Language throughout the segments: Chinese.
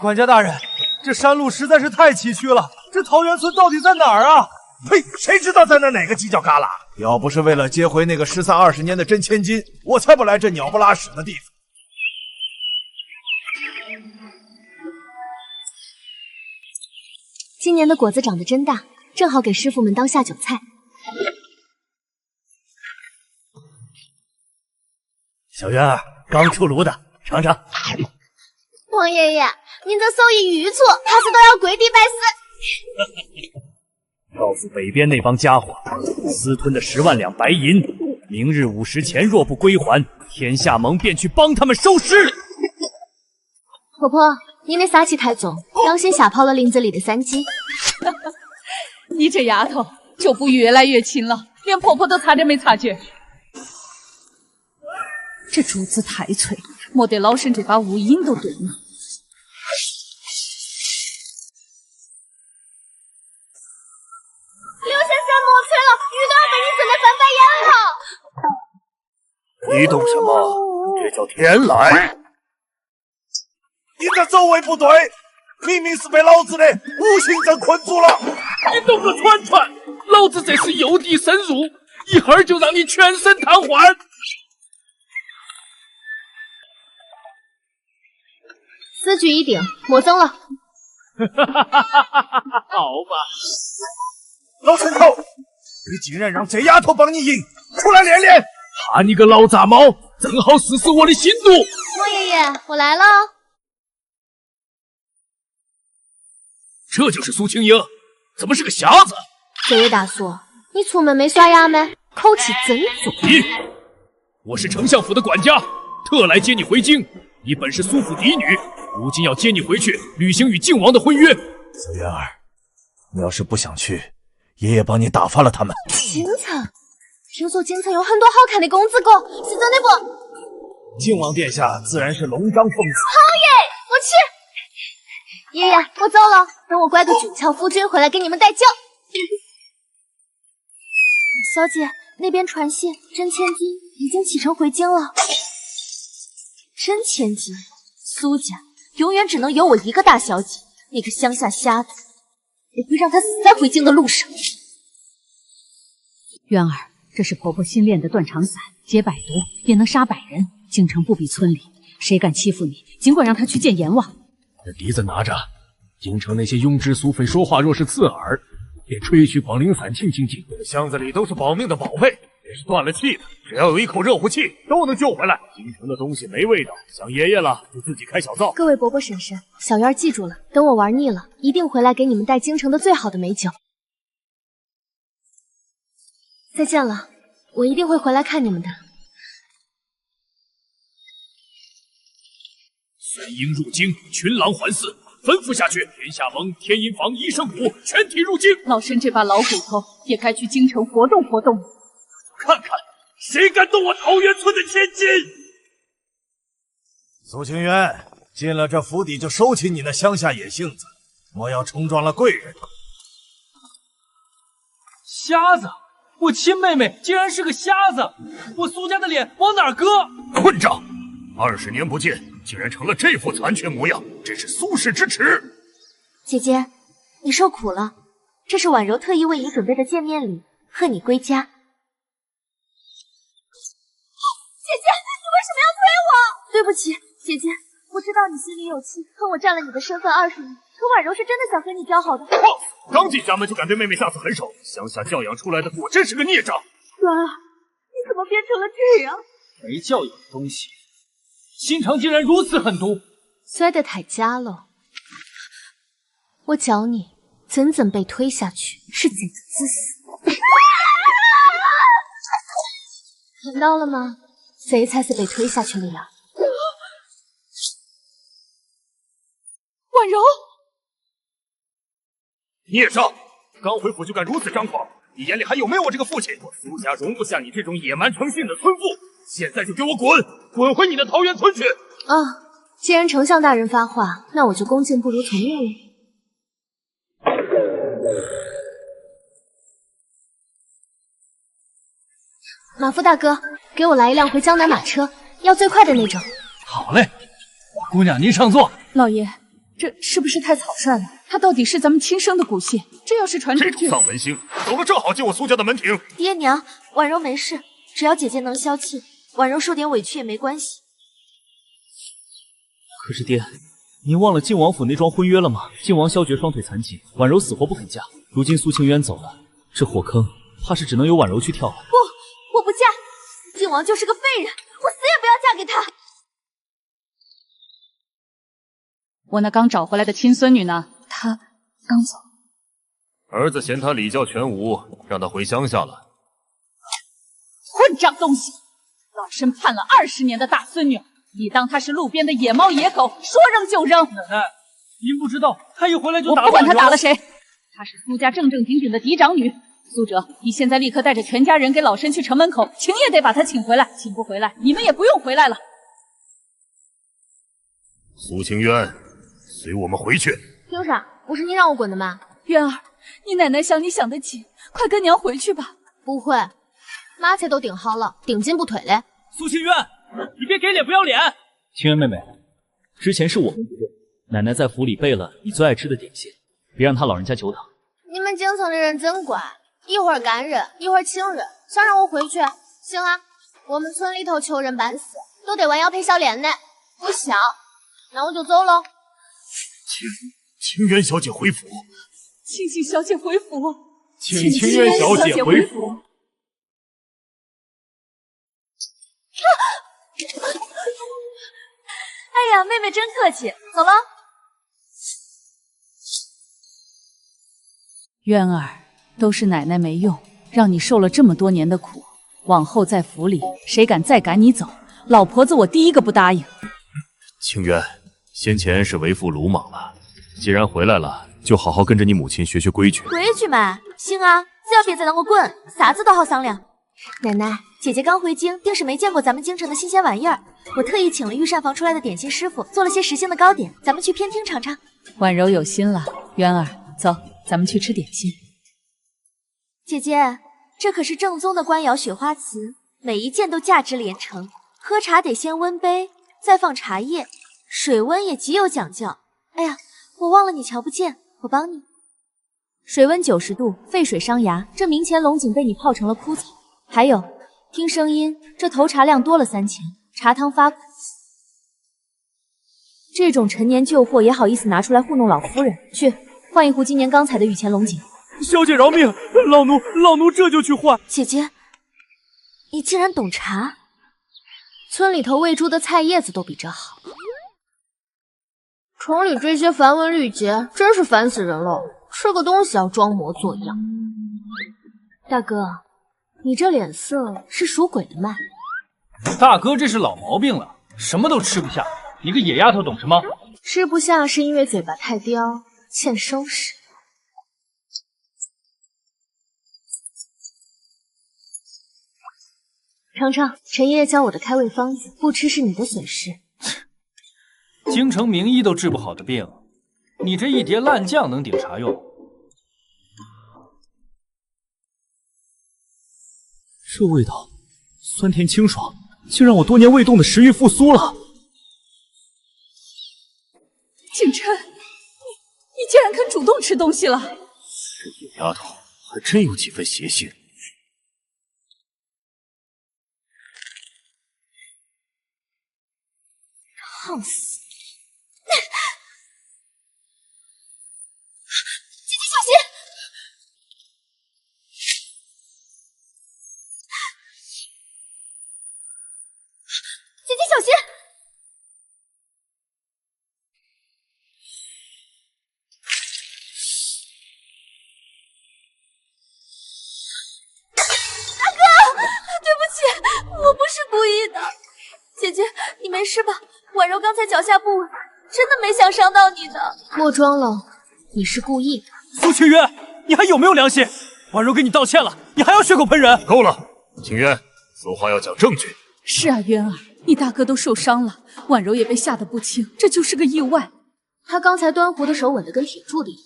管家大人，这山路实在是太崎岖了，这桃源村到底在哪儿啊？呸！谁知道在哪个犄角旮旯？要不是为了接回那个失散20年的真千金，我才不来这鸟不拉屎的地方。今年的果子长得真大，正好给师傅们当下酒菜。小渊儿刚出炉的，尝尝。王爷爷，您的手艺愈错，怕是都要跪地拜师。告诉北边那帮家伙，私吞的10万两白银，明日午时前若不归还，天下盟便去帮他们收尸。婆婆，您的杀气太重，当心吓跑了林子里的山鸡。你这丫头脚步越来越轻了，连婆婆都差点没察觉。这竹子太脆，没得老身这把无影都钝了。刘先生莫催了，鱼都要被你整得翻白眼了。你懂什么？这叫天来。你这走位不对，明明是被老子的无形阵困住了。你懂个串串！老子这是诱敌深入，一会儿就让你全身瘫痪。此举已定，莫争了。好吧。老陈头，你竟然让这丫头帮你赢，出来练练！怕你个老杂毛，正好试试我的心毒。莫爷爷，我来了。这就是苏青英，怎么是个瞎子？这位大叔，你出门没刷牙没？口气真重。你，我是丞相府的管家，特来接你回京。你本是苏府嫡女，如今要接你回去履行与靖王的婚约。小渊儿，你要是不想去，爷爷帮你打发了他们。京城，听说京城有很多好看的公子哥，是真的不？靖王殿下自然是龙章凤子。好耶，我去。爷爷，我走了，等我拐个俊俏夫君回来给你们带酒。小姐，那边传信，真千金已经启程回京了。真千金，苏家永远只能有我一个大小姐，那个乡下瞎子，我会让她死在回京的路上。渊儿，这是婆婆新练的断肠散，解百毒也能杀100人。京城不比村里，谁敢欺负你，尽管让他去见阎王。这笛子拿着，京城那些庸脂俗妃说话若是刺耳，便吹嘘广陵散，静静静。这箱子里都是保命的宝贝，也是断了气的，只要有一口热乎气，都能救回来。京城的东西没味道，想爷爷了就自己开小灶。各位伯伯婶婶，小渊记住了，等我玩腻了，一定回来给你们带京城的最好的美酒。再见了，我一定会回来看你们的。孙英入京，群狼环伺，吩咐下去，天下盟、天音坊、医圣府全体入京。老身这把老骨头也该去京城活动活动。看看谁敢动我桃源村的千金！苏清渊，进了这府邸就收起你那乡下野性子，莫要冲撞了贵人。瞎子！我亲妹妹竟然是个瞎子，我苏家的脸往哪儿搁？混账！20年不见，竟然成了这副残缺模样，真是苏氏之耻！姐姐，你受苦了，这是婉柔特意为你准备的见面礼，贺你归家。姐姐，你为什么要推我？对不起，姐姐，我知道你心里有气，可我占了你的身份20年，可婉柔是真的想和你交好的。放肆！刚进家门就敢对妹妹下此狠手，乡下教养出来的果真是个孽障。渊儿，你怎么变成了这样？没教养的东西，心肠竟然如此狠毒，摔得太假了。我教你怎怎被推下去是怎的姿势。看到了吗？谁才是被推下去的呀？婉柔，孽障！刚回府就敢如此张狂，你眼里还有没有我这个父亲？我苏家容不下你这种野蛮成性的村妇，现在就给我滚，滚回你的桃源村去！啊，既然丞相大人发话，那我就恭敬不如从命了。马夫大哥，给我来一辆回江南马车，要最快的那种。好嘞，姑娘您上座。老爷，这是不是太草率了？他到底是咱们亲生的骨血，这要是传出去，这种丧门星走了正好进我苏家的门庭。爹娘，婉柔没事，只要姐姐能消气，婉柔受点委屈也没关系。可是爹，您忘了晋王府那桩婚约了吗？晋王萧绝双腿残疾，婉柔死活不肯嫁。如今苏清渊走了，这火坑怕是只能由婉柔去跳了。不，我不嫁，晋王就是个废人，我死也不要嫁给他。我那刚找回来的亲孙女呢？她刚走。儿子嫌他礼教全无，让他回乡下了。混账东西！老身盼了20年的大孙女，你当她是路边的野猫野狗，说扔就扔？奶奶，您不知道，她一回来就打我不管她打了谁，她是苏家正正经经的嫡长女。苏哲，你现在立刻带着全家人给老身去城门口，请也得把她请回来。请不回来，你们也不用回来了。苏清渊，随我们回去。凭啥？不是你让我滚的吗？渊儿，你奶奶想你想得紧，快跟娘回去吧。不会，马菜都顶好了，顶进不退嘞。苏清渊，你别给脸不要脸！清渊妹妹，之前是我们不对，奶奶在府里备了你最爱吃的点心，别让她老人家久等。你们京城的人真乖，一会儿干人，一会儿请人，想让我回去？行啊，我们村里头求人办事都得弯腰赔笑脸呢，不想，那我就走喽。清渊小姐回府，庆幸小姐回府，请清渊小姐回府。哎呀，妹妹真客气，走了。渊儿，都是奶奶没用，让你受了这么多年的苦，往后在府里，谁敢再赶你走，老婆子我第一个不答应。清渊，先前是为父鲁莽了，既然回来了，就好好跟着你母亲学学规矩。规矩嘛，行啊，只要别再让我滚，啥子都好商量。奶奶，姐姐刚回京，定是没见过咱们京城的新鲜玩意儿。我特意请了御膳房出来的点心师傅，做了些时兴的糕点，咱们去偏厅尝尝。婉柔有心了，渊儿，走，咱们去吃点心。姐姐，这可是正宗的官窑雪花瓷，每一件都价值连城。喝茶得先温杯，再放茶叶，水温也极有讲究。哎呀，我忘了你瞧不见，我帮你。水温90度，沸水伤牙。这明前龙井被你泡成了枯草。还有，听声音，这投茶量多了3钱，茶汤发苦。这种陈年旧货也好意思拿出来糊弄老夫人？去换一壶今年刚采的御前龙井。小姐饶命，老奴这就去换。姐姐，你竟然懂茶？村里头喂猪的菜叶子都比这好。城里这些繁文缛节真是烦死人了，吃个东西要装模作样。大哥，你这脸色是属鬼的脉。大哥这是老毛病了，什么都吃不下。你个野丫头懂什么？吃不下是因为嘴巴太刁，欠收拾。尝尝陈爷爷教我的开胃方子，不吃是你的损失。京城名医都治不好的病，你这一碟烂酱能顶啥用？这味道酸甜清爽，竟让我多年未动的食欲复苏了。景琛，你竟然肯主动吃东西了！这野丫头还真有几分邪性。烫死！姐姐小心！姐姐小心！大哥，对不起，我不是故意的。姐姐，你没事吧？婉柔刚才脚下不稳，真的没想伤到你的。莫装了，你是故意的。苏清渊，你还有没有良心？婉柔给你道歉了，你还要血口喷人？够了，清渊，说话要讲证据。是啊，渊儿，你大哥都受伤了，婉柔也被吓得不轻，这就是个意外。他刚才端壶的手稳得跟铁柱的一样，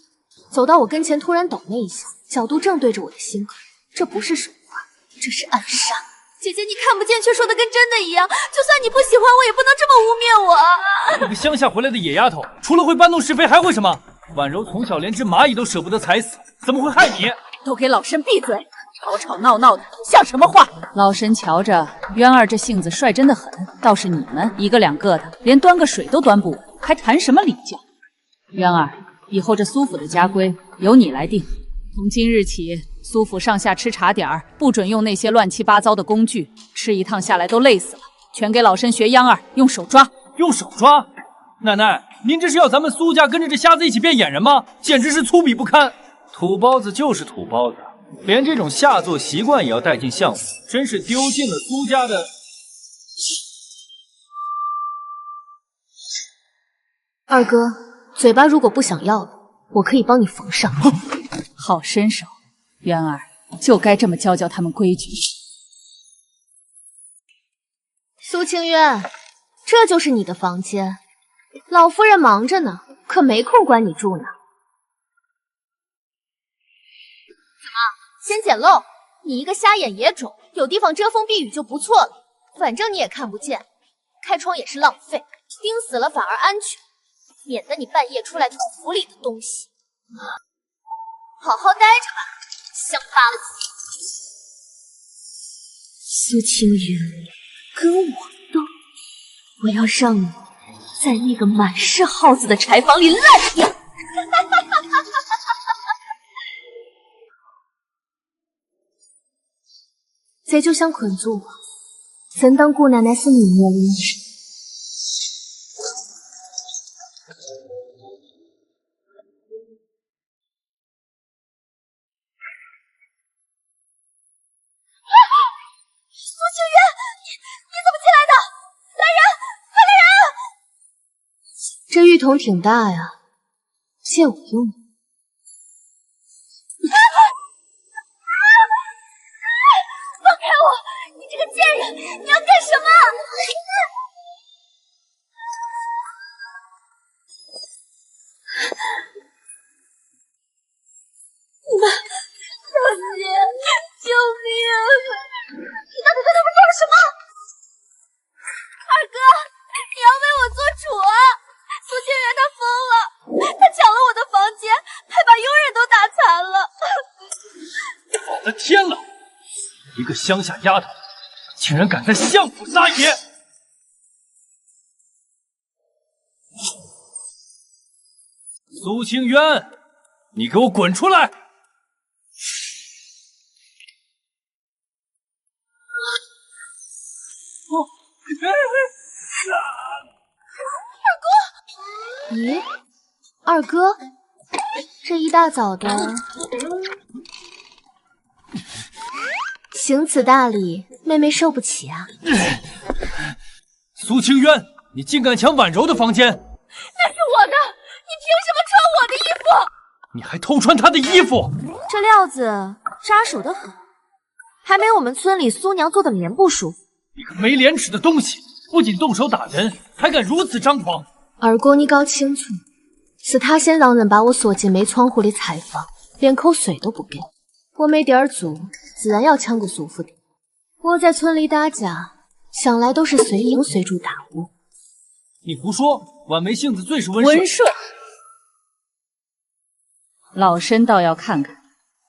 走到我跟前突然抖那一下，角度正对着我的心口，这不是手滑，这是暗杀。姐姐，你看不见却说的跟真的一样，就算你不喜欢我，也不能这么污蔑我。一个乡下回来的野丫头，除了会搬弄是非，还会什么？婉柔从小连只蚂蚁都舍不得踩死，怎么会害你？都给老身闭嘴！吵吵闹闹的，像什么话？老身瞧着渊儿这性子率真的很，倒是你们一个两个的，连端个水都端不稳，还谈什么礼教？渊儿，以后这苏府的家规由你来定。从今日起，苏府上下吃茶点儿不准用那些乱七八糟的工具，吃一趟下来都累死了。全给老身学央儿，用手抓。用手抓？奶奶，您这是要咱们苏家跟着这瞎子一起变野人吗？简直是粗鄙不堪！土包子就是土包子，连这种下作习惯也要带进相府，真是丢尽了苏家的。二哥，嘴巴如果不想要了，我可以帮你缝上。好身手，渊儿就该这么教教他们规矩。苏清渊，这就是你的房间。老夫人忙着呢，可没空管你住呢。怎么，先捡漏？你一个瞎眼野种，有地方遮风避雨就不错了。反正你也看不见，开窗也是浪费，钉死了反而安全，免得你半夜出来偷府里的东西。好好待着吧，乡巴子。苏清云，跟我斗！我要让你在那个满是耗子的柴房里烂掉！贼就想捆住我，怎当姑奶奶是你摸的？苏清源，你怎么进来的？来人，快来人！这浴桶挺大呀，借我用。放开我！你这个贱人，你要干什么？你们，小姐，救命！你到底对他们做了什么？二哥，你要为我做主啊！苏清源他疯了，他抢了我的房间，还把佣人都打残了。我的天了！一个乡下丫头，竟然敢在相府撒野！苏清渊，你给我滚出来！咦，二哥，这一大早的，行此大礼，妹妹受不起啊！苏清渊，你竟敢抢婉柔的房间！那是我的，你凭什么穿我的衣服？你还偷穿她的衣服！这料子扎手的很，还没我们村里苏娘做的棉布舒服。你个没廉耻的东西，不仅动手打人，还敢如此张狂！二哥，你搞清楚，是他先让人把我锁进煤窗户里采访，连口水都不给。我没地儿住，自然要抢个舒服点。我在村里打架，向来都是随迎随住打我。你胡说，婉梅性子最是温顺。温顺，老身倒要看看，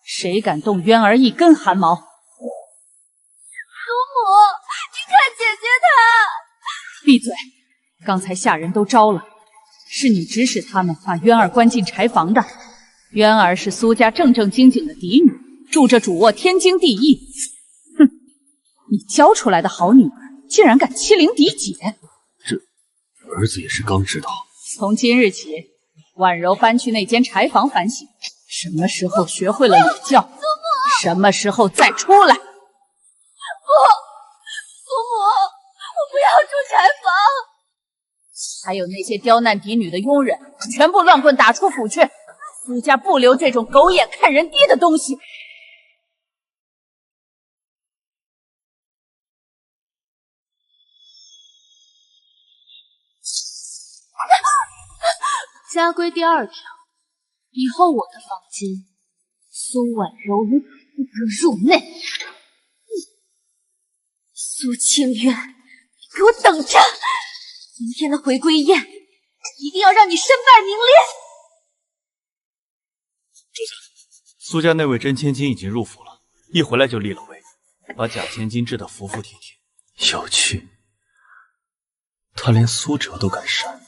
谁敢动渊儿一根汗毛。祖母，你看姐姐她。闭嘴！刚才下人都招了，是你指使他们把渊儿关进柴房的。渊儿是苏家正正经经的嫡女，住着主卧天经地义。哼，你教出来的好女儿，竟然敢欺凌嫡姐！这儿子也是刚知道。从今日起，婉柔搬去那间柴房反省，什么时候学会了礼教，什么时候再出来。不，祖母，我不要住柴房。还有那些刁难嫡女的佣人，全部乱棍打出府去！苏家不留这种狗眼看人低的东西。家规第2条，以后我的房间，苏婉柔不得入内。苏清渊，你给我等着！今天的回归宴，一定要让你身败名裂！主子，苏家那位真千金已经入府了，一回来就立了威，把假千金治得服服帖帖。有趣，他连苏哲都敢删。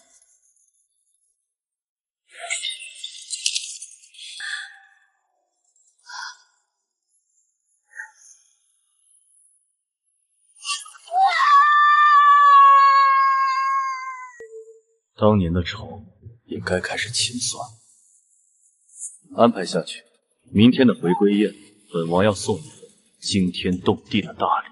当年的仇也该开始清算。安排下去，明天的回归宴，本王要送你份惊天动地的大礼。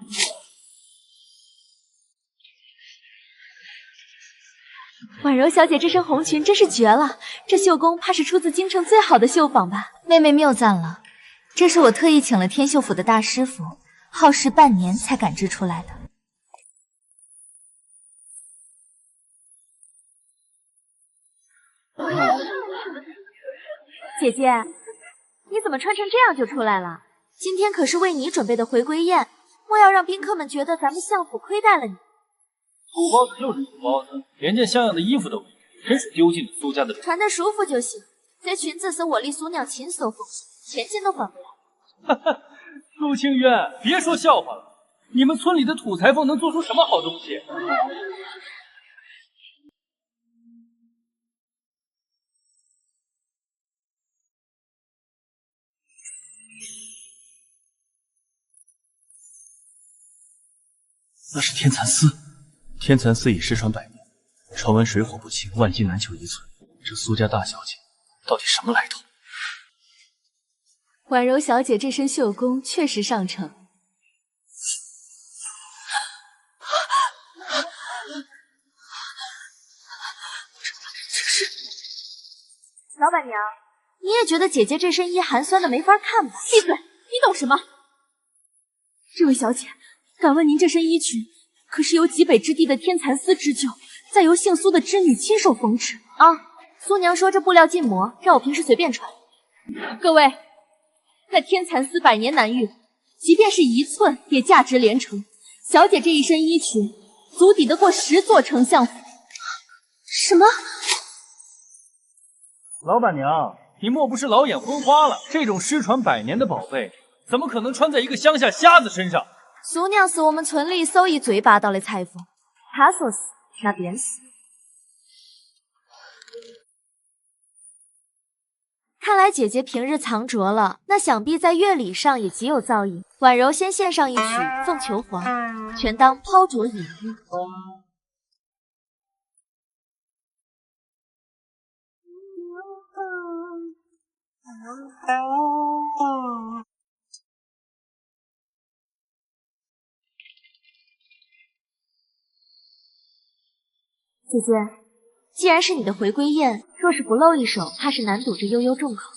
婉柔小姐这身红裙真是绝了，这绣工怕是出自京城最好的绣坊吧？妹妹谬赞了，这是我特意请了天绣府的大师傅，耗时半年才赶制出来的。姐姐，你怎么穿成这样就出来了？今天可是为你准备的回归宴，莫要让宾客们觉得咱们相府亏待了你。土包子就是土包子，连件像样的衣服都没有，真是丢尽了苏家的脸。穿得舒服就行，这裙子是我立苏娘亲手缝，千金都换不来。哈哈，苏清渊，别说笑话了，你们村里的土裁缝能做出什么好东西？那是天蚕丝，天蚕丝已失传100年，传闻水火不侵，万金难求一寸。这苏家大小姐到底什么来头？婉柔小姐这身绣工确实上乘。老板娘，你也觉得姐姐这身衣寒酸的没法看吧？闭嘴！你懂什么？这位小姐，敢问您这身衣裙可是由极北之地的天蚕丝织就，再由姓苏的织女亲手缝制啊？苏娘说这布料禁磨，让我平时随便穿。各位，那天蚕丝100年难遇，即便是1寸也价值连城。小姐这一身衣裙，足抵得过10座丞相府。什么？老板娘，你莫不是老眼昏花了？这种失传100年的宝贝，怎么可能穿在一个乡下瞎子身上？苏娘是我们村里手艺最霸道的裁缝，她说是，那便是。看来姐姐平日藏拙了，那想必在乐理上也极有造诣。婉柔先献上一曲《凤求凰》，全当抛擢引玉。姐姐，既然是你的回归宴，若是不露一手，怕是难堵这悠悠众口。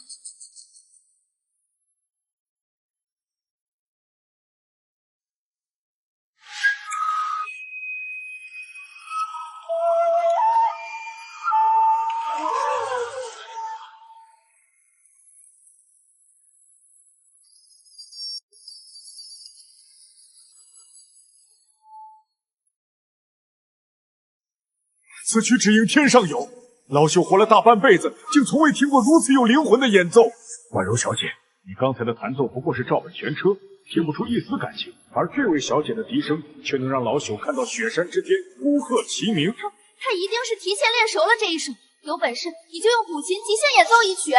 此曲只应天上有，老朽活了大半辈子，竟从未听过如此有灵魂的演奏。婉柔小姐，你刚才的弹奏不过是照本全车，听不出一丝感情，而这位小姐的笛声却能让老朽看到雪山之巅，呼鹤齐鸣。他一定是提前练熟了这一手，有本事你就用古琴即兴演奏一曲。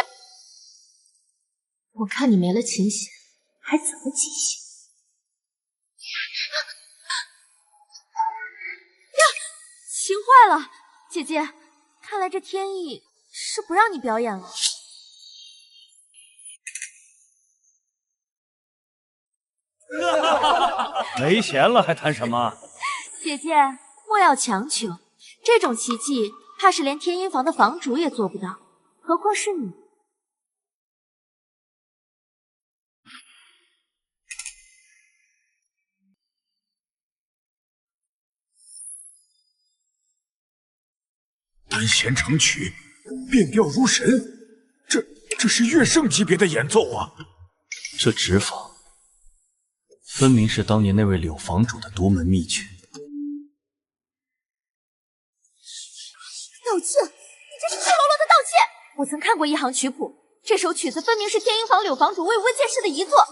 我看你没了琴弦，还怎么即兴？呀，琴坏了！姐姐，看来这天意是不让你表演了。没钱了还谈什么？姐姐，莫要强求，这种奇迹怕是连天音房的房主也做不到，何况是你。单弦成曲，变调如神，这是乐圣级别的演奏啊！这指法分明是当年那位柳房主的独门秘诀。道歉！这是赤裸裸的盗窃！我曾看过一行曲谱，这首曲子分明是天音坊柳房主为温剑师的遗作。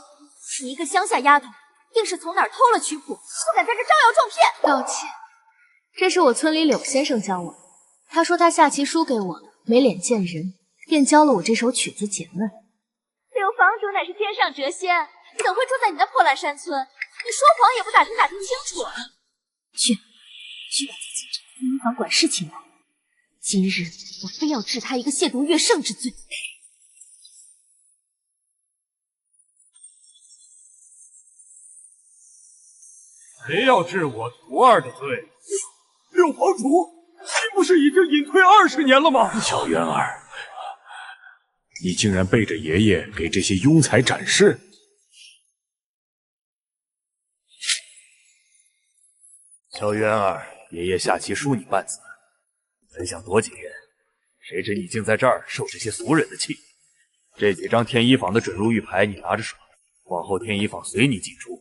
你一个乡下丫头，定是从哪儿偷了曲谱，不敢在这招摇撞骗。道歉，这是我村里柳先生教我的。他说他下棋输给我了，没脸见人，便教了我这首曲子解闷。柳房主乃是天上谪仙，怎会住在你那破烂山村？你说谎也不打听清楚。去把他请至天音坊管事情来。今日我非要治他一个亵渎乐圣之罪。谁要治我徒儿的罪？柳房主，你不是已经隐退20年了吗？小渊儿，你竟然背着爷爷给这些庸才展示！小渊儿，爷爷下棋输你半子，本想躲几天，谁知你竟在这儿受这些俗人的气。这几张天一坊的准入玉牌你拿着耍，往后天一坊随你进出。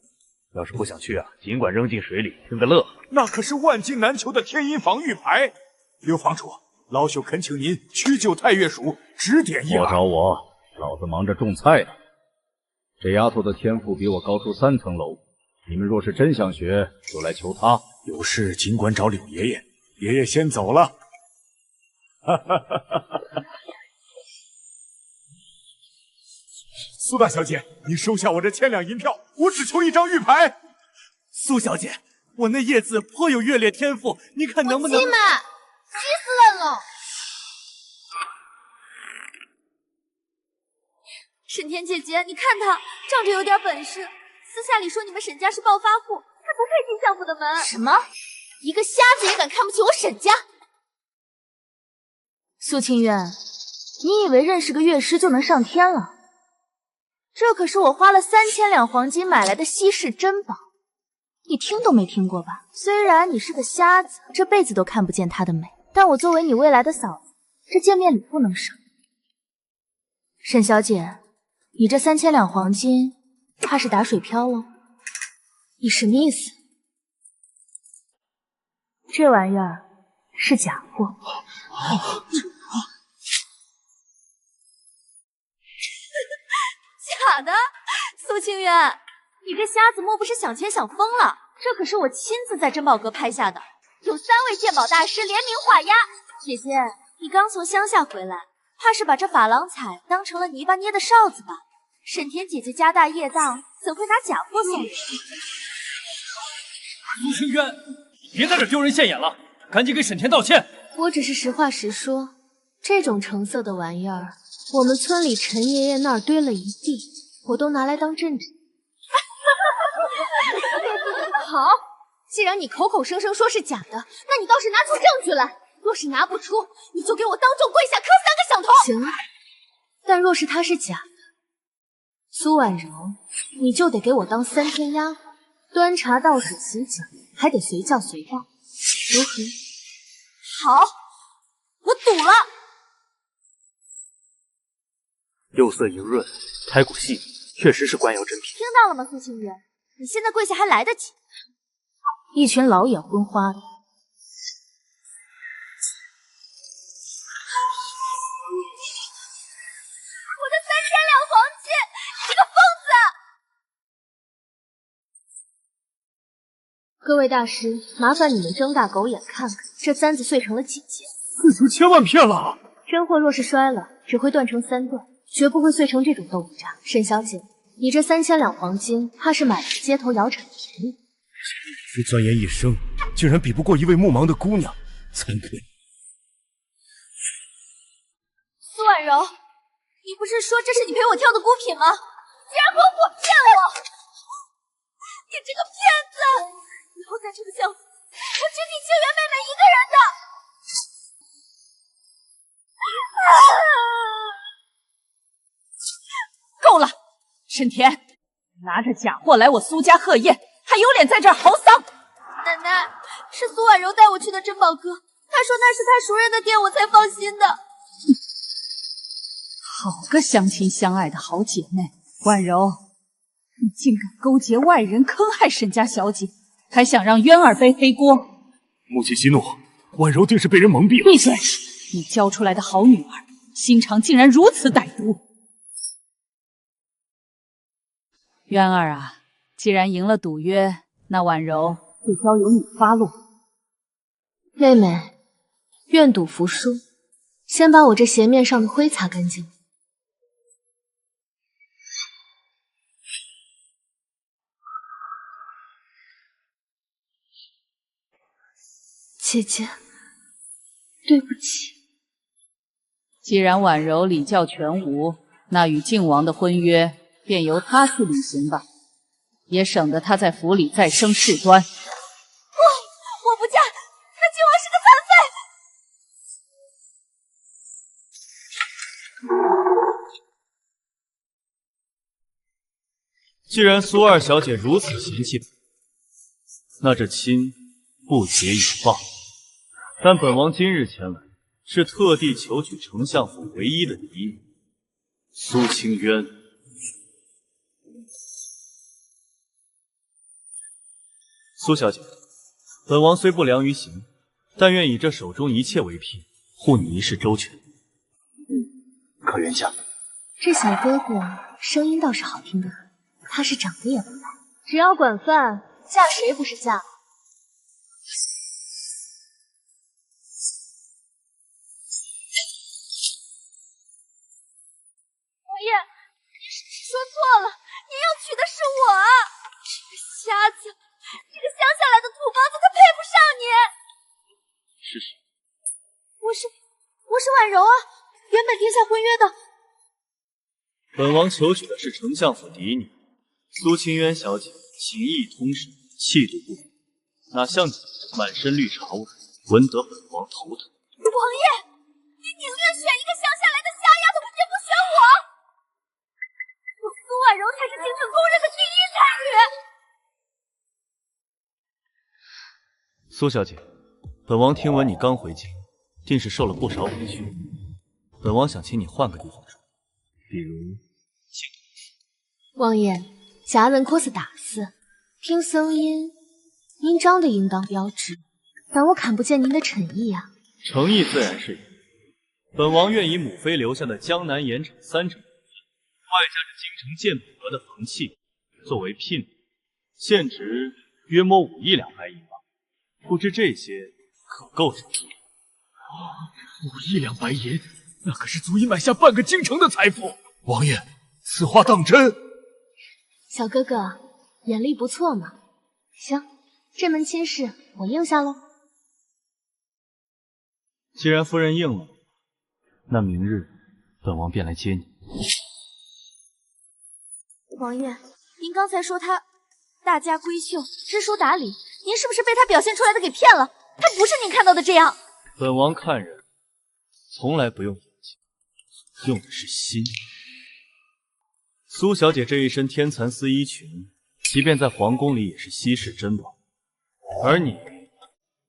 要是不想去啊，尽管扔进水里，听个乐呵。那可是万金难求的天音坊玉牌。刘房主，老朽恳请您屈就太岳署，指点一二。莫找我，老子忙着种菜呢。这丫头的天赋比我高出3层楼，你们若是真想学，就来求她。有事尽管找柳爷爷，爷爷先走了。苏大小姐，你收下我这1000两银票，我只求一张玉牌。苏小姐，我那叶子颇有月猎天赋，你看能不能？我气嘛，气死人了！沈天姐姐，你看他仗着有点本事，私下里说你们沈家是暴发户，还不配进相府的门。什么？一个瞎子也敢看不起我沈家？苏清渊，你以为认识个乐师就能上天了？这可是我花了3000两黄金买来的稀世珍宝，你听都没听过吧？虽然你是个瞎子，这辈子都看不见它的美，但我作为你未来的嫂子，这见面礼不能少。沈小姐，你这3000两黄金，怕是打水漂喽？你什么意思？这玩意儿是假货。假的？苏清渊，你这瞎子莫不是想钱想疯了？这可是我亲自在珍宝阁拍下的，有3位鉴宝大师联名画押。姐姐，你刚从乡下回来，怕是把这珐琅彩当成了泥巴捏的哨子吧？沈天姐姐家大业大，怎会拿假货送人？苏清渊，别在这丢人现眼了，赶紧给沈天道歉。我只是实话实说，这种成色的玩意儿，我们村里陈爷爷那儿堆了一地，我都拿来当镇纸。好，既然你口口声声说是假的，那你倒是拿出证据来。若是拿不出，你就给我当众跪下磕3个响头。行啊，但若是它是假的，苏婉柔，你就得给我当3天丫鬟，端茶倒水洗脚，还得随叫随到，如何？好，我赌了。釉色莹润，胎骨细腻，确实是官窑珍品。听到了吗，苏清渊？你现在跪下还来得及。一群老眼昏花的。我的3000两黄金，你这个疯子！各位大师，麻烦你们睁大狗眼看看，这簪子碎成了几截？此处千万骗了！真货若是摔了，只会断成3段，绝不会碎成这种豆腐渣。沈小姐，你这3000两黄金，怕是买了街头窑产的便宜。非钻研一生，竟然比不过一位目盲的姑娘，惭愧。苏婉柔，你不是说这是你陪我跳的孤品吗？竟然给我骗我！你这个骗子！以后在这个相府，我只给清源妹妹一个人的。够了，沈田，拿着假货来我苏家贺宴，还有脸在这儿嚎丧？奶奶，是苏婉柔带我去的珍宝阁，她说那是她熟人的店，我才放心的。好个相亲相爱的好姐妹，婉柔，你竟敢勾结外人坑害沈家小姐，还想让渊儿背黑锅？穆奇息怒，婉柔定是被人蒙蔽了。闭嘴！你教出来的好女儿，心肠竟然如此歹毒。渊儿啊，既然赢了赌约，那婉柔就交由你发落。妹妹，愿赌服输，先把我这鞋面上的灰擦干净。姐姐，对不起。既然婉柔礼教全无，那与靖王的婚约便由她去履行吧，也省得她在府里再生事端。我不嫁，那靖王是个残废。既然苏二小姐如此嫌弃，那这亲不结也罢。但本王今日前来，是特地求取丞相府唯一的嫡女苏清渊。苏小姐，本王虽不良于行，但愿以这手中一切为聘，护你一世周全。可原下。这小哥哥声音倒是好听得很，他是长得也不赖，只要管饭，嫁谁不是嫁？王爷，您是不是说错了？您要娶的是我啊！这个瞎子，这个乡下来的土包子，他配不上你。是谁？我是婉柔啊，原本定下婚约的。本王求取的是丞相府嫡女苏清渊小姐，情意通神，气度不凡，哪像你满身绿茶味，闻得本王头疼。王爷，你宁愿选一个乡下来的瞎丫头，也不选我。我苏婉柔才是京城公认的第一才女。苏小姐，本王听闻你刚回京，定是受了不少委屈。本王想请你换个地方住，比如王爷，夹人可是大事。听声音，您长得应当标致，但我看不见您的诚意啊。诚意自然是有，本王愿以母妃留下的江南盐场3成，外加这京城建北阁的房契，作为聘礼，现值约莫5亿2白银吧。不知这些可够收入？5亿2白银，那可是足以买下半个京城的财富。王爷，此话当真？小哥哥眼力不错嘛。行，这门亲事我应下喽。既然夫人应了，那明日本王便来接你。王爷，您刚才说他大家闺秀，知书达理，您是不是被他表现出来的给骗了？他不是您看到的这样。本王看人从来不用眼睛，用的是心。苏小姐这一身天蚕丝衣裙，即便在皇宫里也是稀世珍宝，而你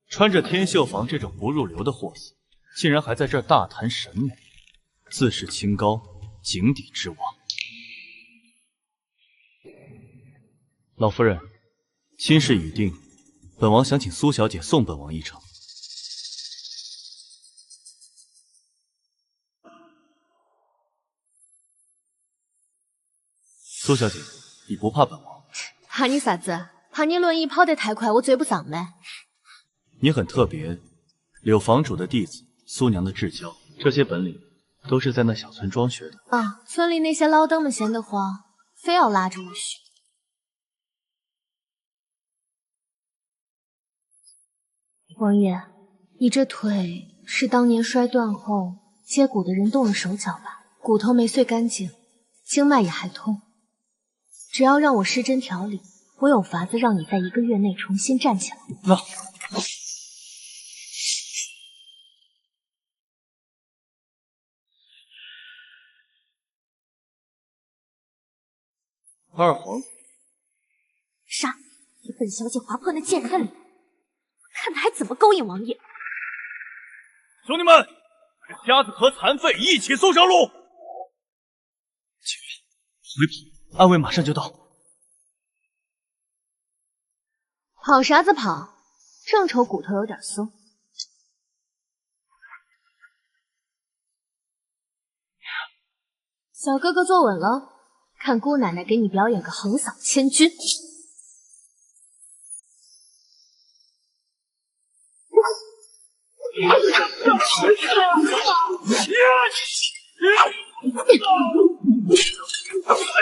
穿着天绣坊这种不入流的货色，竟然还在这儿大谈审美，自视清高，井底之蛙。老夫人，亲事已定，本王想请苏小姐送本王一程。苏小姐，你不怕本王？怕你啥子？怕你轮椅跑得太快，我追不上呗。你很特别，柳房主的弟子，苏娘的至交，这些本领都是在那小村庄学的。啊，村里那些老登们闲得慌，非要拉着我学。王爷，你这腿是当年摔断后接骨的人动了手脚吧？骨头没碎干净，经脉也还通。只要让我施针调理，我有法子让你在1个月内重新站起来。那二皇子，杀！给本小姐划破那贱人的脸，看他还怎么勾引王爷！兄弟们，把这瞎子和残废一起送上路。回跑，暗卫马上就到。跑啥子跑？正愁骨头有点松。小哥哥坐稳了，看姑奶奶给你表演个横扫千军。哎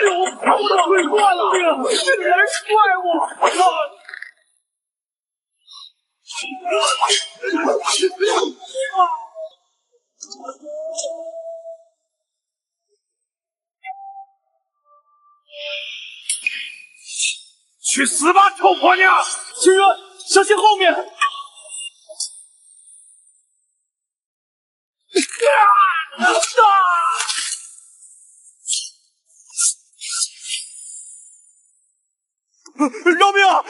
呦，我的腿断了！这个人踹我！去死吧，臭婆娘！清渊，小心后面！饶命啊！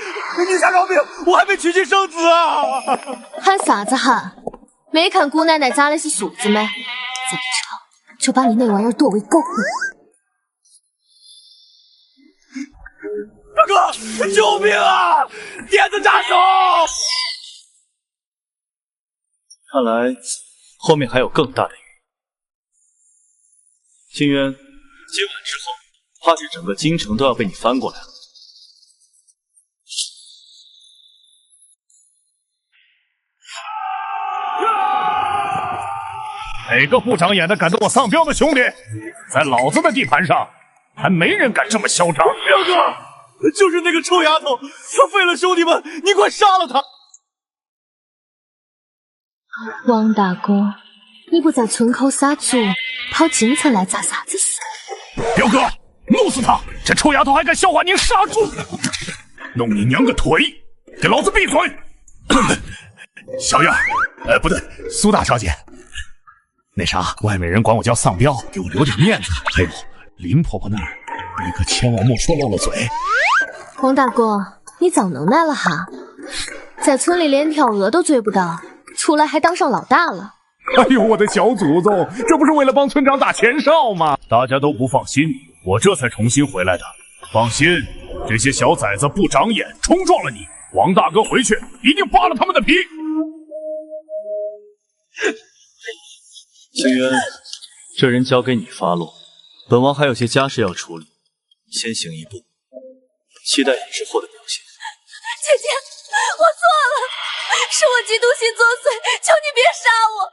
你下饶命！我还没娶妻生子啊！喊啥子喊？没看姑奶奶扎的是素子没？再不成就把你那玩意儿剁为狗肉！大哥，救命啊！点子扎手！看来后面还有更大的雨。清渊，今晚之后，怕是整个京城都要被你翻过来了。哪个不长眼的敢动我丧彪的兄弟？在老子的地盘上，还没人敢这么嚣张！彪哥，就是那个臭丫头，她废了兄弟们，你快杀了她！王大哥，你不在村口撒猪，跑京城来咋啥子事？彪哥，弄死她！这臭丫头还敢笑话您杀猪！弄你娘个腿！给老子闭嘴！小燕，不对，苏大小姐。那啥，外面人管我叫丧彪，给我留点面子。还有林婆婆那儿，你可千万莫说漏了嘴。王大哥，你早能耐了哈，在村里连条鹅都追不到，出来还当上老大了。哎呦，我的小祖宗，这不是为了帮村长打前哨吗？大家都不放心，我这才重新回来的。放心，这些小崽子不长眼，冲撞了你，王大哥回去一定扒了他们的皮。清渊，这人交给你发落，本王还有些家事要处理，先行一步，期待你之后的表现。姐姐，我错了，是我嫉妒心作祟，求你别杀我。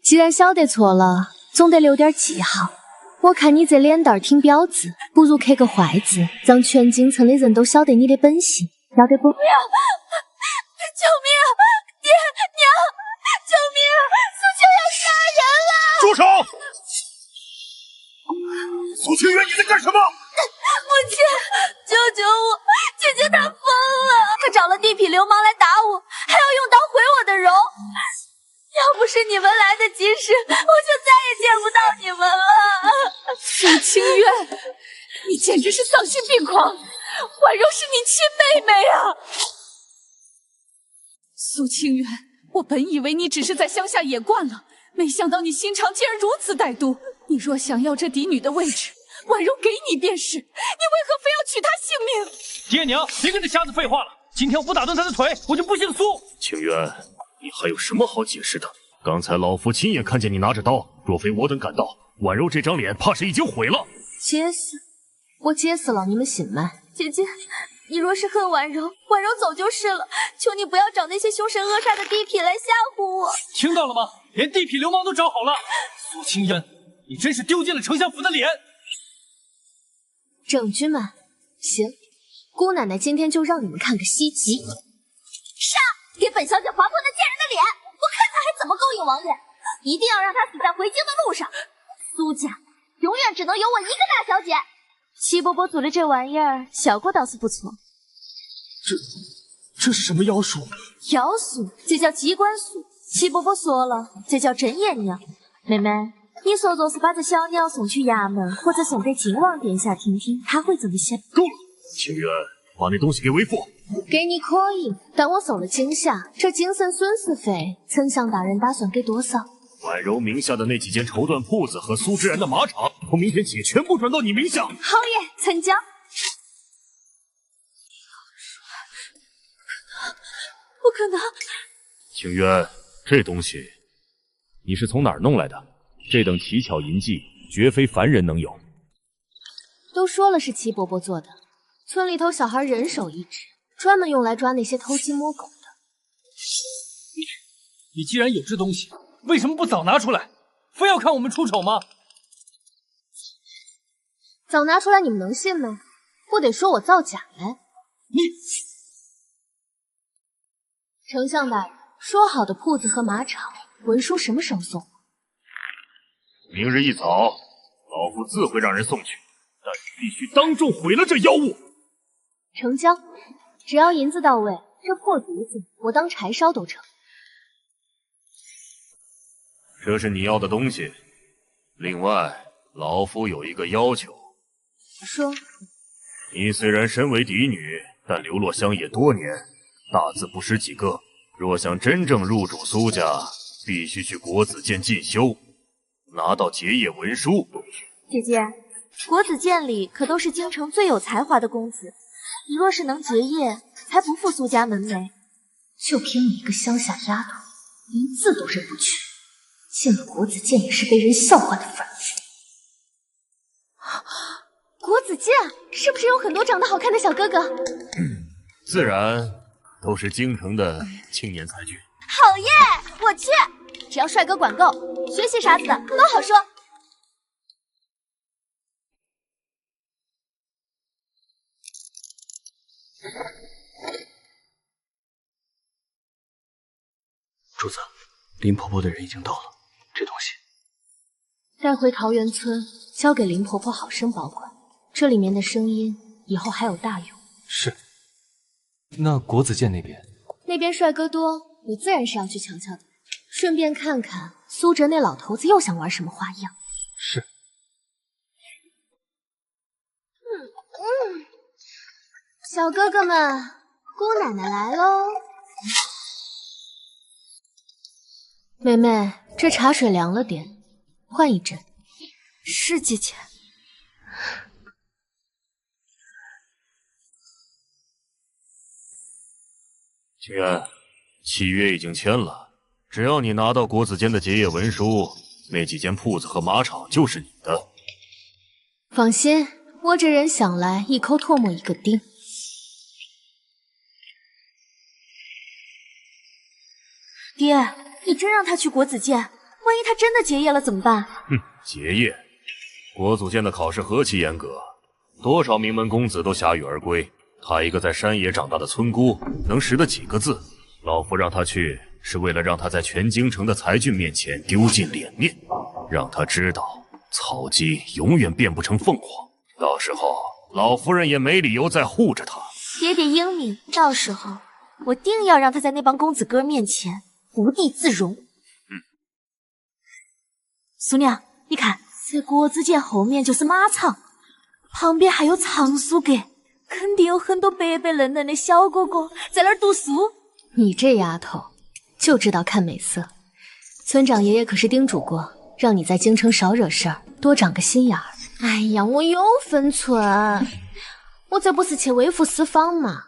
既然晓得错了，总得留点记号。我看你这脸蛋挺标致，不如刻个坏字，让全京城的人都晓得你的本性，晓得不？不要！救命！爹娘，救命！苏秋要杀人了！住手！苏清渊，你在干什么？母亲，救救我！姐姐她疯了，她找了地痞流氓来打我，还要用刀毁我的容。要不是你们来得及时，我就再也见不到你们了。苏清渊，你简直是丧心病狂！婉柔是你亲妹妹啊！苏清渊，我本以为你只是在乡下野惯了，没想到你心肠竟然如此歹毒。你若想要这嫡女的位置，婉柔给你便是，你为何非要取她性命？爹娘，别跟这瞎子废话了，今天我不打断他的腿，我就不姓苏。清渊，你还有什么好解释的？刚才老夫亲眼看见你拿着刀，若非我等赶到，婉柔这张脸怕是已经毁了。解释？我解释了，你们信吗？姐姐，你若是恨婉柔，婉柔走就是了。求你不要找那些凶神恶煞的地痞来吓唬我。听到了吗？连地痞流氓都找好了。苏清渊，你真是丢尽了丞相府的脸。证据吗？行，姑奶奶今天就让你们看个稀奇。杀！给本小姐划破那贱人的脸！我看她还怎么勾引王爷！一定要让她死在回京的路上。苏家永远只能有我一个大小姐。齐伯伯组的这玩意儿效果倒是不错。这是什么妖术？妖术，这叫机关术。齐伯伯说了，这叫真眼鸟。妹妹，你说若是把这小鸟送去衙门，或者送给靖王殿下听听，他会怎么想？够了，清渊，把那东西给为父。给你可以，但我受了惊吓，这精神损失费，丞相大人打算给多少？婉柔名下的那几间绸缎铺子和苏之然的马场，从明天起全部转到你名下。好耶，成交。不可能！清渊，这东西你是从哪儿弄来的？这等奇巧淫技，绝非凡人能有。都说了是齐伯伯做的，村里头小孩人手一只，专门用来抓那些偷鸡摸狗的。你既然有这东西，为什么不早拿出来？非要看我们出丑吗？早拿出来你们能信吗？不得说我造假来？你，丞相大人，说好的铺子和马场文书什么时候送？明日一早，老夫自会让人送去，但你必须当众毁了这妖物。成交，只要银子到位，这破竹子我当柴烧都成。这是你要的东西。另外，老夫有一个要求。说。你虽然身为嫡女，但流落乡野多年，大字不识几个。若想真正入主苏家，必须去国子监进修，拿到结业文书。姐姐，国子监里可都是京城最有才华的公子，你若是能结业，才不负苏家门楣。就凭你一个乡下丫头，连字都认不全，进了国子监也是被人笑话的份儿。国子监是不是有很多长得好看的小哥哥？自然都是京城的青年才俊。好耶！我去，只要帅哥管够，学习啥子的都好说。主子，林婆婆的人已经到了，这东西带回桃源村，交给林婆婆好生保管。这里面的声音以后还有大用。是。那国子监那边？那边帅哥多，我自然是要去瞧瞧的，顺便看看苏哲那老头子又想玩什么花样。是。小哥哥们，姑奶奶来喽。妹妹，这茶水凉了点，换一针。是姐姐。清渊，契约已经签了，只要你拿到国子监的结业文书，那几间铺子和马场就是你的。放心，我这人想来一抠唾沫一个钉。爹，你真让他去国子监？万一他真的结业了怎么办？哼，结业？国祖监的考试何其严格，多少名门公子都铩羽而归。他一个在山野长大的村姑，能识得几个字？老夫让他去，是为了让他在全京城的才俊面前丢尽脸面，让他知道草鸡永远变不成凤凰。到时候，老夫人也没理由再护着他。爹爹英明，到时候我定要让他在那帮公子哥面前无地自容。苏娘，你看，这国子监后面就是马场，旁边还有藏书阁。肯定有很多白白嫩嫩的小哥哥在那儿读书。你这丫头就知道看美色。村长爷爷可是叮嘱过，让你在京城少惹事儿，多长个心眼儿。哎呀，我有分寸，我这不是去微服私访吗？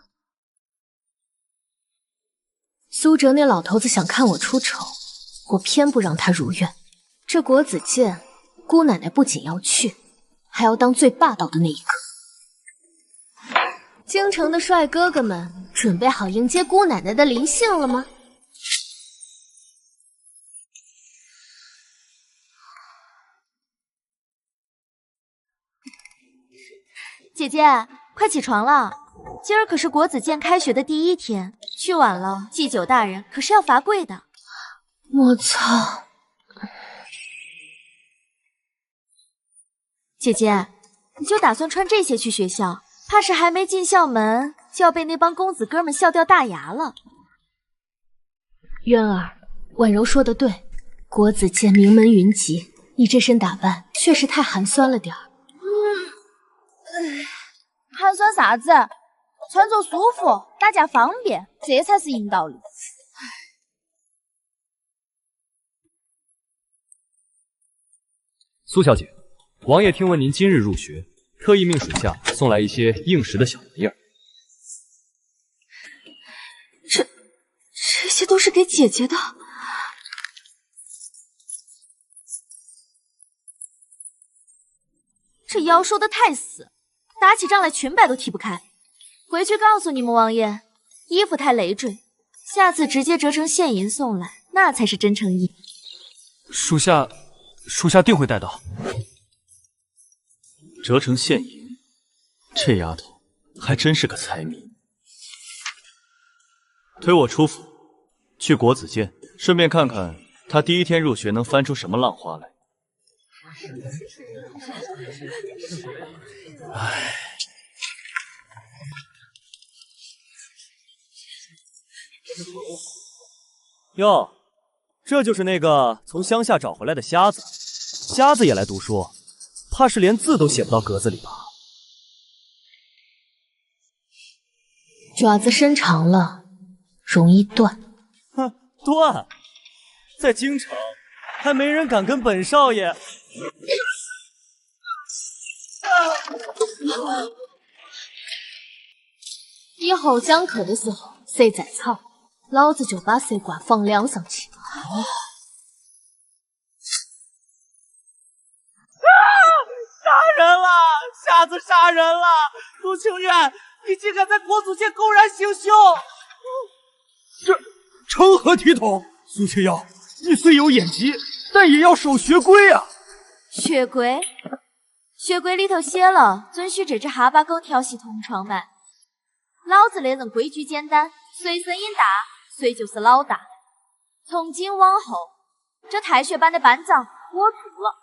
苏哲那老头子想看我出丑，我偏不让他如愿。这国子监，姑奶奶不仅要去，还要当最霸道的那一个。京城的帅哥哥们准备好迎接姑奶奶的临幸了吗？姐姐，快起床了，今儿可是国子监开学的第一天，去晚了，祭酒大人可是要罚跪的。我操！姐姐，你就打算穿这些去学校？怕是还没进校门，就要被那帮公子哥们笑掉大牙了。渊儿，婉柔说的对，国子监名门云集，你这身打扮确实太寒酸了点儿。寒酸啥子？穿着舒服，大家方便，这才是硬道理。苏小姐，王爷听闻您今日入学，特意命属下送来一些应时的小玩意儿。这些都是给姐姐的。这腰收的太死，打起仗来裙摆都踢不开。回去告诉你们王爷，衣服太累赘，下次直接折成现银送来，那才是真诚意。属下定会带到。折成现银，这丫头还真是个财迷。推我出府，去国子监，顺便看看她第一天入学能翻出什么浪花来。唉。哟，这就是那个从乡下找回来的瞎子，瞎子也来读书，怕是连字都写不到格子里吧？爪子伸长了，容易断。哼，断！在京城还没人敢跟本少爷。以后讲课的时候，谁再吵，老子就把谁挂房梁上去。杀人了！瞎子杀人了！苏清渊，你竟敢在国祖监公然行凶！这成何体统？苏清瑶，你虽有眼疾，但也要守学规啊！学规？学规里头写了，准许这只哈巴狗调戏同窗们。老子的人规矩简单，谁声音大，谁就是老大。从今往后，这太学班的班长我出了。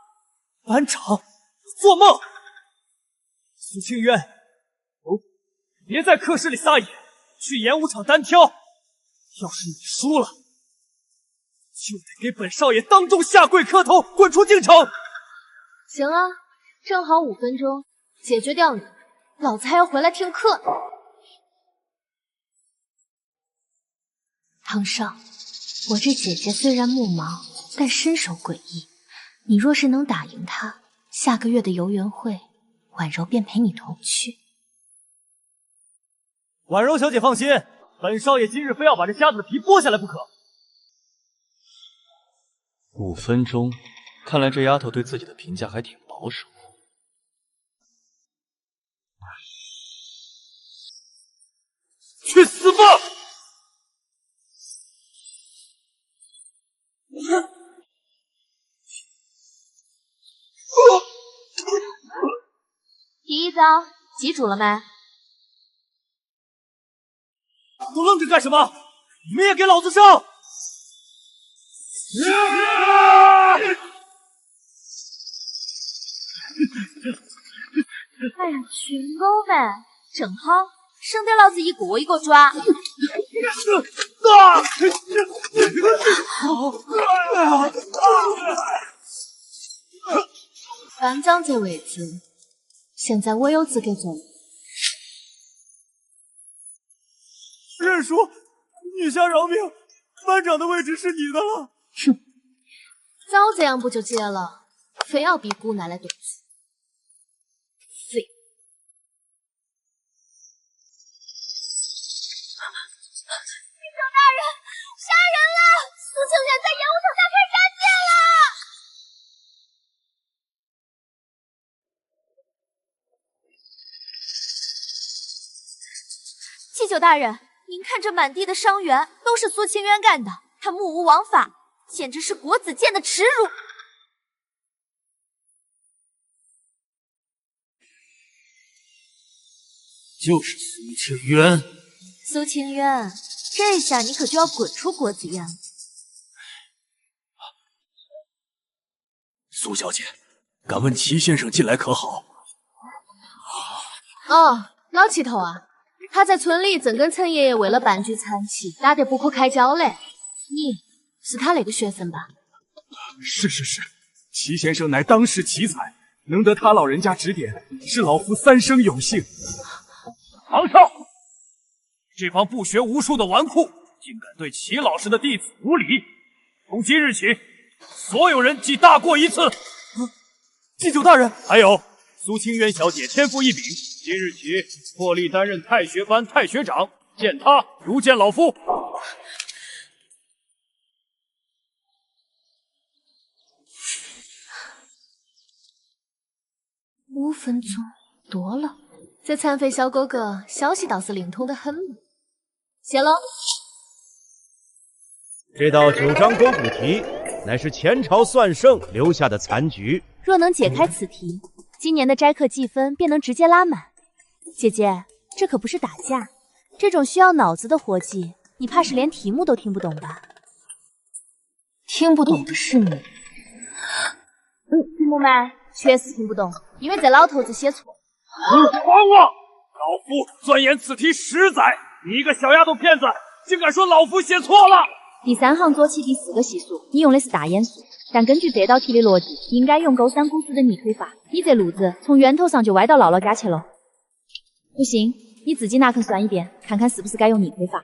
班长，做梦！苏清渊，别在课室里撒野，去演武场单挑。要是你输了，就得给本少爷当众下跪磕头，滚出京城。行啊，正好5分钟解决掉你，老子还要回来听课呢。堂上，我这姐姐虽然目盲，但身手诡异。你若是能打赢她，下个月的游园会，婉柔便陪你同去。婉柔小姐放心，本少爷今日非要把这瞎子的皮剥下来不可。5分钟，看来这丫头对自己的评价还挺保守。去死吧！第一招记住了没？都愣着干什么？你们也给老子上！哎呀，群狗们，正好，省得老子一个一个抓。班长这位置，现在我有资格坐。认输，女侠饶命，班长的位置是你的了。哼，早这样不就结了？非要逼姑奶奶对峙。废！郡主大人，杀人了！苏清渊在演武场大开杀戒了！祭酒大人，您看这满地的伤员，都是苏清渊干的，他目无王法，简直是国子监的耻辱！就是苏清渊。苏清渊，这下你可就要滚出国子院了。苏小姐，敢问齐先生近来可好？哦，老齐头啊，他在村里正跟陈爷爷为了办局残棋打得不可开交嘞。你是他那个学生吧？是，齐先生乃当世奇才，能得他老人家指点，是老夫三生有幸。唐少，这帮不学无术的纨绔，竟敢对齐老师的弟子无礼！从今日起，所有人记大过一次。祭酒大人，还有苏清渊小姐天赋异禀，今日起破例担任太学班太学长，见她如见老夫。5分钟多了。这残废小哥哥消息倒是灵通的很。谢喽。这道9张勾股题乃是前朝算圣留下的残局。若能解开此题，今年的斋客积分便能直接拉满。姐姐，这可不是打架，这种需要脑子的活计，你怕是连题目都听不懂吧？听不懂的是你。题目们确实听不懂，因为这老头子写错。你还我！老夫钻研此题10载，你一个小丫头片子，竟敢说老夫写错了！第3行做起第4个系数，你用的是大演数，但根据这道题的逻辑，应该用勾三股四的逆推法。你这路子从源头上就歪到姥姥家去了。不信，你自己拿肯算一遍，看看是不是该用逆推法。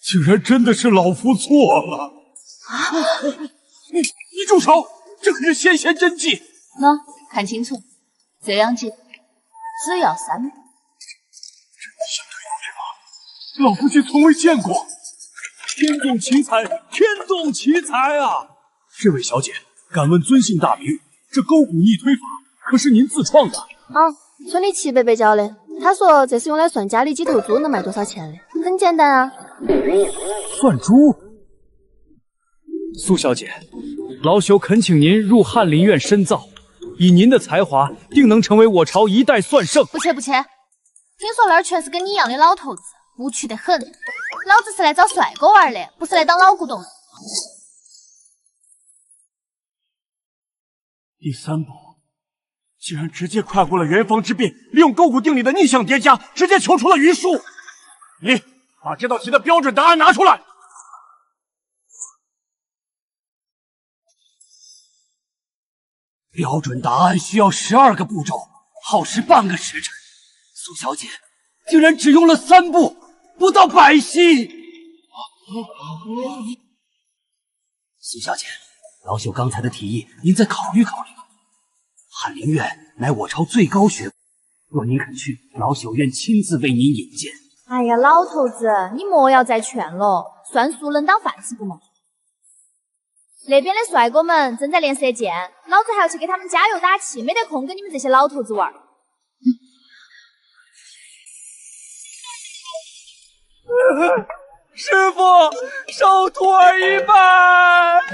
竟然真的是老夫错了！你住手！这可是先贤真迹。喏，看清楚，这样解只要3步。老夫却从未见过，天纵奇才，天纵奇才啊！这位小姐，敢问尊姓大名？这勾股逆推法可是您自创的？村里齐伯伯教的。他说这是用来算家里几头猪能卖多少钱的，很简单啊。算猪？苏小姐，老朽恳请您入翰林院深造，以您的才华，定能成为我朝一代算圣。不切，听说那儿全是跟你一样的老头子，无趣得很。老子是来找帅哥玩的，不是来当老古董的。第3步，竟然直接跨过了元方之变，利用勾股定理的逆向叠加，直接求出了余数。你把这道题的标准答案拿出来。标准答案需要12个步骤，耗时半个时辰。苏小姐竟然只用了3步，不到百息。苏小姐，老朽刚才的提议，您再考虑考虑。翰林院乃我朝最高学府，若您肯去，老朽愿亲自为您引荐。哎呀，老头子，你莫要再劝了，算术能当饭吃不嘛？那边的帅哥们正在练射箭，老子还要去给他们加油打气，没得空跟你们这些老头子玩。师傅，收徒儿一拜！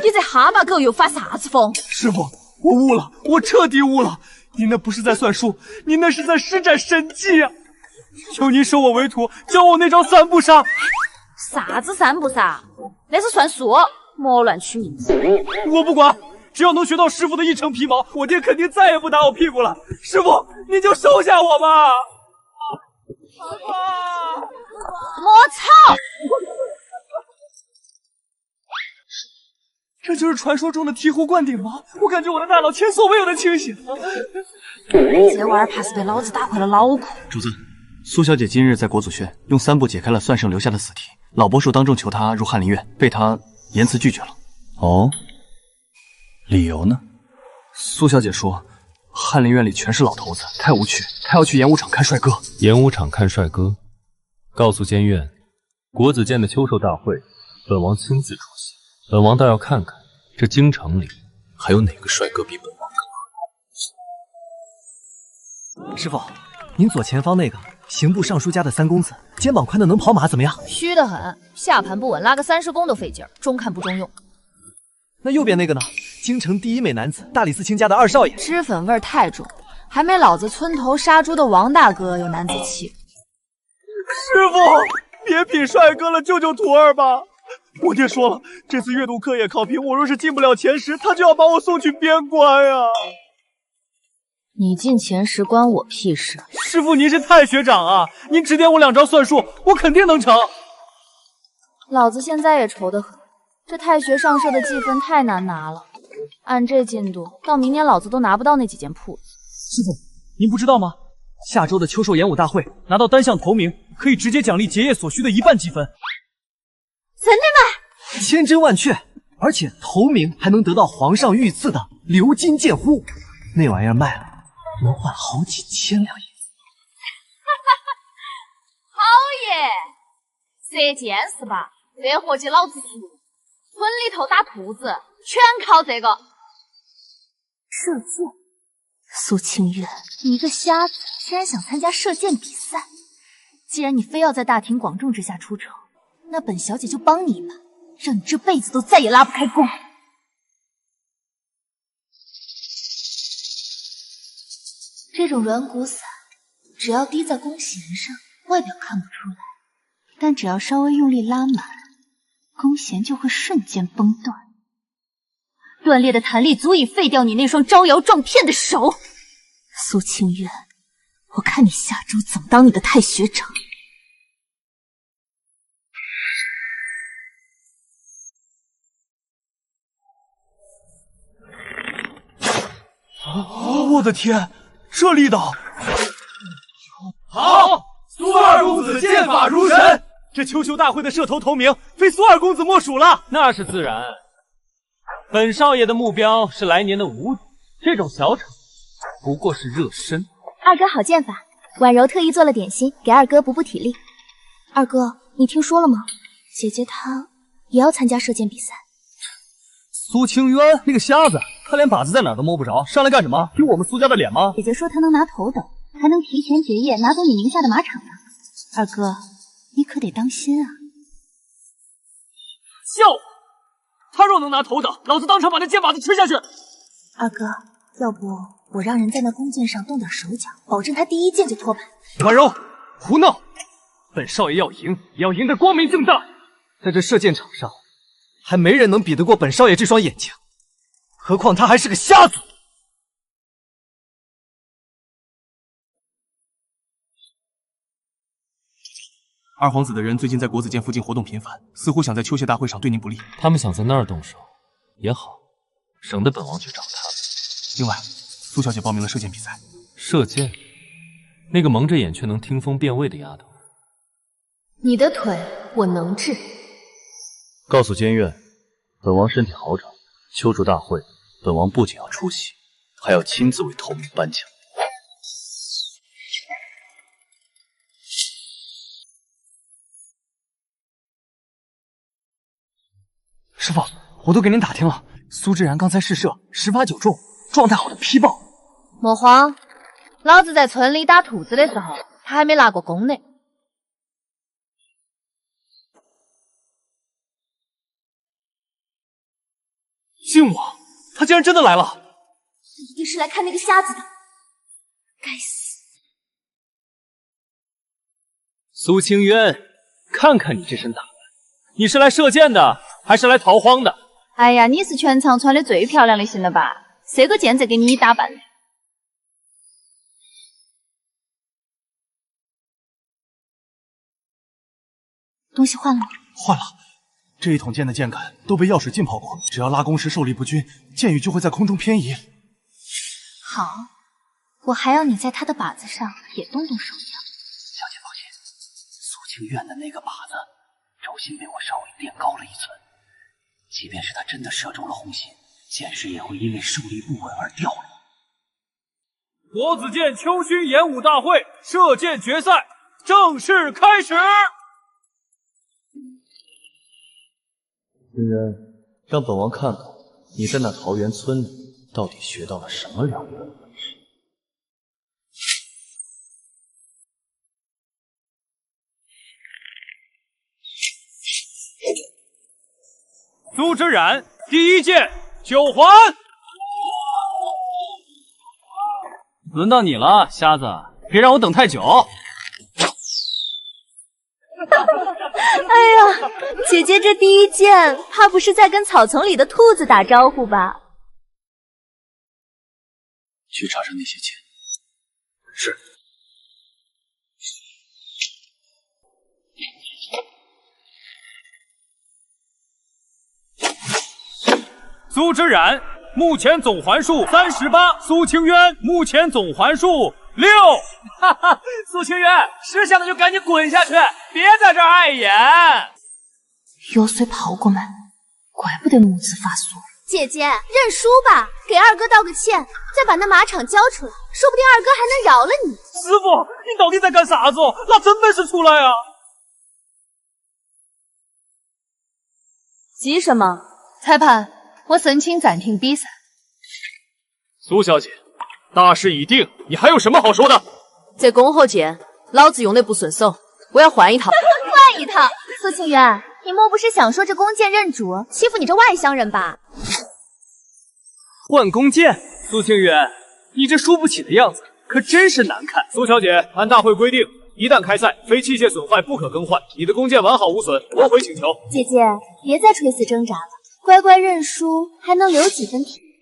你这蛤蟆狗又发啥子疯？师傅，我悟了，我彻底悟了。您那不是在算术，您那是在施展神技啊！求您收我为徒，教我那招3步杀。啥子3步杀？那是算术，莫乱取名字。我不管，只要能学到师傅的1成皮毛，我爹肯定再也不打我屁股了。师傅，您就收下我吧。我操！这就是传说中的醍醐灌顶吗？我感觉我的大脑前所未有的清醒。这玩意儿怕是被老子打坏了脑壳。主子，苏小姐今日在国祖轩用3步解开了算圣留下的死题，老伯叔当众求她入翰林院，被她严词拒绝了。哦，理由呢？苏小姐说，翰林院里全是老头子，太无趣，她要去演武场看帅哥。演武场看帅哥，告诉监院，国子监的秋收大会，本王亲自出席。本王倒要看看，这京城里还有哪个帅哥比本王更好。师傅，您左前方那个刑部尚书家的3公子，肩膀宽的能跑马，怎么样？虚得很，下盘不稳，拉个30公都费劲儿，中看不中用。那右边那个呢？京城第一美男子，大理寺卿家的2少爷，脂粉味太重，还没老子村头杀猪的王大哥有男子气。师傅，别品帅哥了，救救徒儿吧！我爹说了，这次阅读课也考评，我若是进不了前10，他就要把我送去边关呀。你进前10关我屁事？师傅，您是太学长啊，您指点我2招算术，我肯定能成。老子现在也愁得很，这太学上社的积分太难拿了。按这进度，到明年老子都拿不到那几件铺子。师傅，您不知道吗？下周的秋收演武大会，拿到单项头名，可以直接奖励结业所需的1半积分。真的吗？千真万确，而且头名还能得到皇上御赐的鎏金剑呼，那玩意儿卖了能换好几千两银子。好耶！射箭是吧？这伙计老子服。村里头打兔子全靠这个射箭。苏清月，你一个瞎子，居然想参加射箭比赛！既然你非要在大庭广众之下出丑，那本小姐就帮你一把，让你这辈子都再也拉不开弓。这种软骨伞，只要滴在弓弦上，外表看不出来，但只要稍微用力拉满，弓弦就会瞬间崩断。断裂的弹力足以废掉你那双招摇撞骗的手。苏清月，我看你下周怎么当你的太学长。我的天，这力道！好，苏二公子剑法如神，这秋秀大会的射头头名非苏二公子莫属了。那是自然。本少爷的目标是来年的五子，这种小场不过是热身。二哥好剑法，婉柔特意做了点心给二哥补补体力。二哥，你听说了吗？姐姐她也要参加射箭比赛。苏清渊那个瞎子，他连靶子在哪儿都摸不着，上来干什么？丢我们苏家的脸吗？姐姐说她能拿头等，还能提前结业拿走你名下的马场呢。二哥，你可得当心啊！笑话！他若能拿头等，老子当场把那箭靶子吃下去。二哥，要不我让人在那弓箭上动点手脚，保证他第一箭就脱靶。婉柔，胡闹！本少爷要赢，也要赢得光明正大。在这射箭场上，还没人能比得过本少爷这双眼睛，何况他还是个瞎子。二皇子的人最近在国子监附近活动频繁，似乎想在秋谢大会上对您不利。他们想在那儿动手也好，省得本王去找他们。另外，苏小姐报名了射箭比赛。射箭？那个蒙着眼却能听风辨位的丫头。你的腿我能治。告诉监院，本王身体好转，秋祝大会，本王不仅要出席，还要亲自为头名颁奖。师傅，我都给您打听了，苏志然刚才试射10发9中，状态好的批爆。莫慌，老子在村里打兔子的时候，他还没拿过弓呢。靖王，他竟然真的来了！一定是来看那个瞎子的。该死！苏清渊，看看你这身打扮，你是来射箭的，还是来逃荒的？哎呀，你是全场穿的最漂亮的型了吧？射个箭再给你打扮的。东西换了吗？换了。这一桶箭的箭杆都被药水浸泡过，只要拉弓时受力不均，箭羽就会在空中偏移。好，我还要你在他的靶子上也动动手脚。小姐放心，苏清苑的那个靶子轴心被我稍微垫高了1寸，即便是他真的射中了红心，箭矢也会因为受力不稳而掉落。国子监秋训演武大会射箭决赛正式开始。清渊，让本王看看你在那桃源村里到底学到了什么了不得的本事。苏之冉，第一箭9环。轮到你了，瞎子，别让我等太久。哎呀，姐姐这第一箭，怕不是在跟草丛里的兔子打招呼吧？去查查那些箭。是。苏之冉目前总环数38，苏清渊目前总环数6。哈哈，苏清渊，识相的就赶紧滚下去，别在这儿碍眼。油水跑过门，怪不得目子发酥。姐姐，认输吧，给二哥道个歉，再把那马场交出来，说不定二哥还能饶了你。师傅，你到底在干啥子？拿真本事出来啊！急什么？裁判，我申请暂停比赛。苏小姐，大势已定，你还有什么好说的？这弓火箭，老子用的不顺手，我要换一套。换一套？苏清渊，你莫不是想说这弓箭认主，欺负你这外乡人吧？换弓箭，苏清渊，你这输不起的样子可真是难看。苏小姐，按大会规定，一旦开赛，非器械损坏不可更换。你的弓箭完好无损，驳回请求。姐姐，别再垂死挣扎了，乖乖认输，还能留几分体面。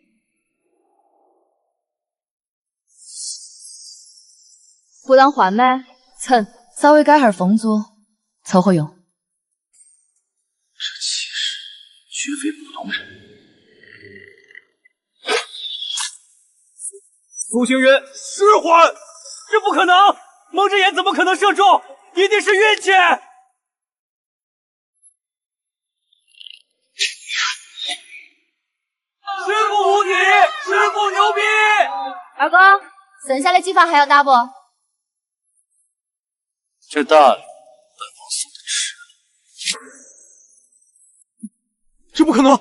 不让换吗？成，稍微改下风阻，凑合用。这气势绝非普通人。苏清渊，失缓！这不可能，蒙着眼怎么可能射中？一定是运气！师傅无敌，师傅牛逼！二哥，剩下的几发还要打不？这大礼，本王送的迟。这不可能，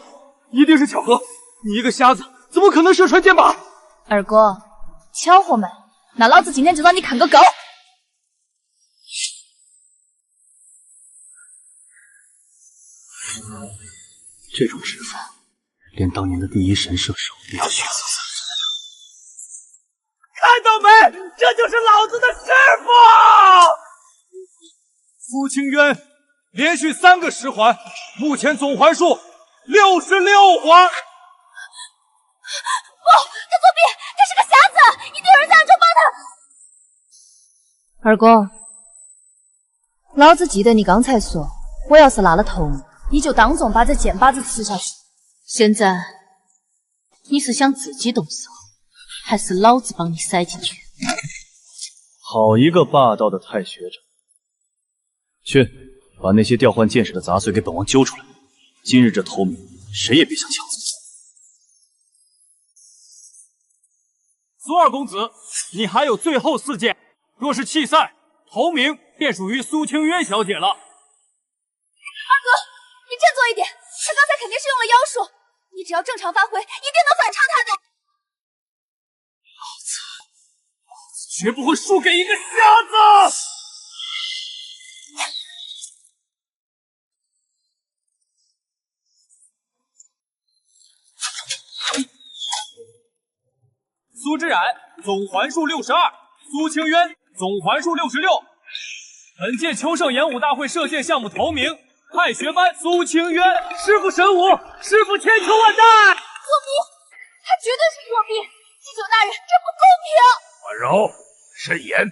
一定是巧合！你一个瞎子，怎么可能射穿箭靶？二哥，巧合没？那老子今天就让你看个够！这种指法，连当年的第一神射手也要逊色3分。看到没？这就是老子的师傅！苏清渊连续3个10环，目前总环数66环。不，他作弊，他是个瞎子，一定有人在暗中帮他。二哥，老子记得你刚才说，我要是拉了头，你就当众把这箭靶子吃下去。现在你是想自己动手，还是老子帮你塞进去？好一个霸道的太学长！去，把那些调换剑士的杂碎给本王揪出来。今日这头名，谁也别想抢走。苏二公子，你还有最后4剑，若是弃赛，头名便属于苏清渊小姐了。二哥，你振作一点，他刚才肯定是用了妖术，你只要正常发挥，一定能反超他的。老子绝不会输给一个瞎子！苏之冉总环数62，苏清渊总环数66。本届秋盛演武大会射箭项目头名，太学班苏清渊，师傅神武，师傅千秋万代。作弊，他绝对是作弊！祭酒大人，这不公平！婉柔，慎言，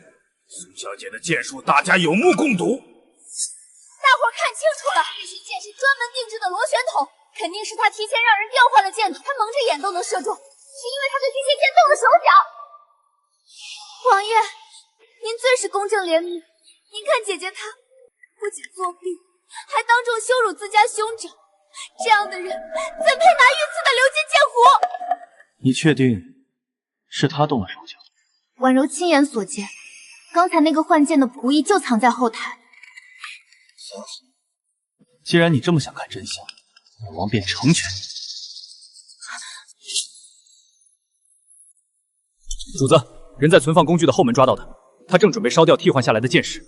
苏小姐的剑术大家有目共睹。大伙儿看清楚了，这些箭是专门定制的螺旋筒，肯定是他提前让人调换了箭筒，他蒙着眼都能射中。是因为他对这些箭动了手脚。王爷，您最是公正廉明，您看姐姐她不仅作弊，还当众羞辱自家兄长，这样的人怎配拿御赐的鎏金剑壶？你确定是他动了手脚？婉柔亲眼所见，刚才那个换剑的仆役就藏在后台。既然你这么想看真相，本王便成全你。主子，人在存放工具的后门抓到的，他正准备烧掉替换下来的剑矢。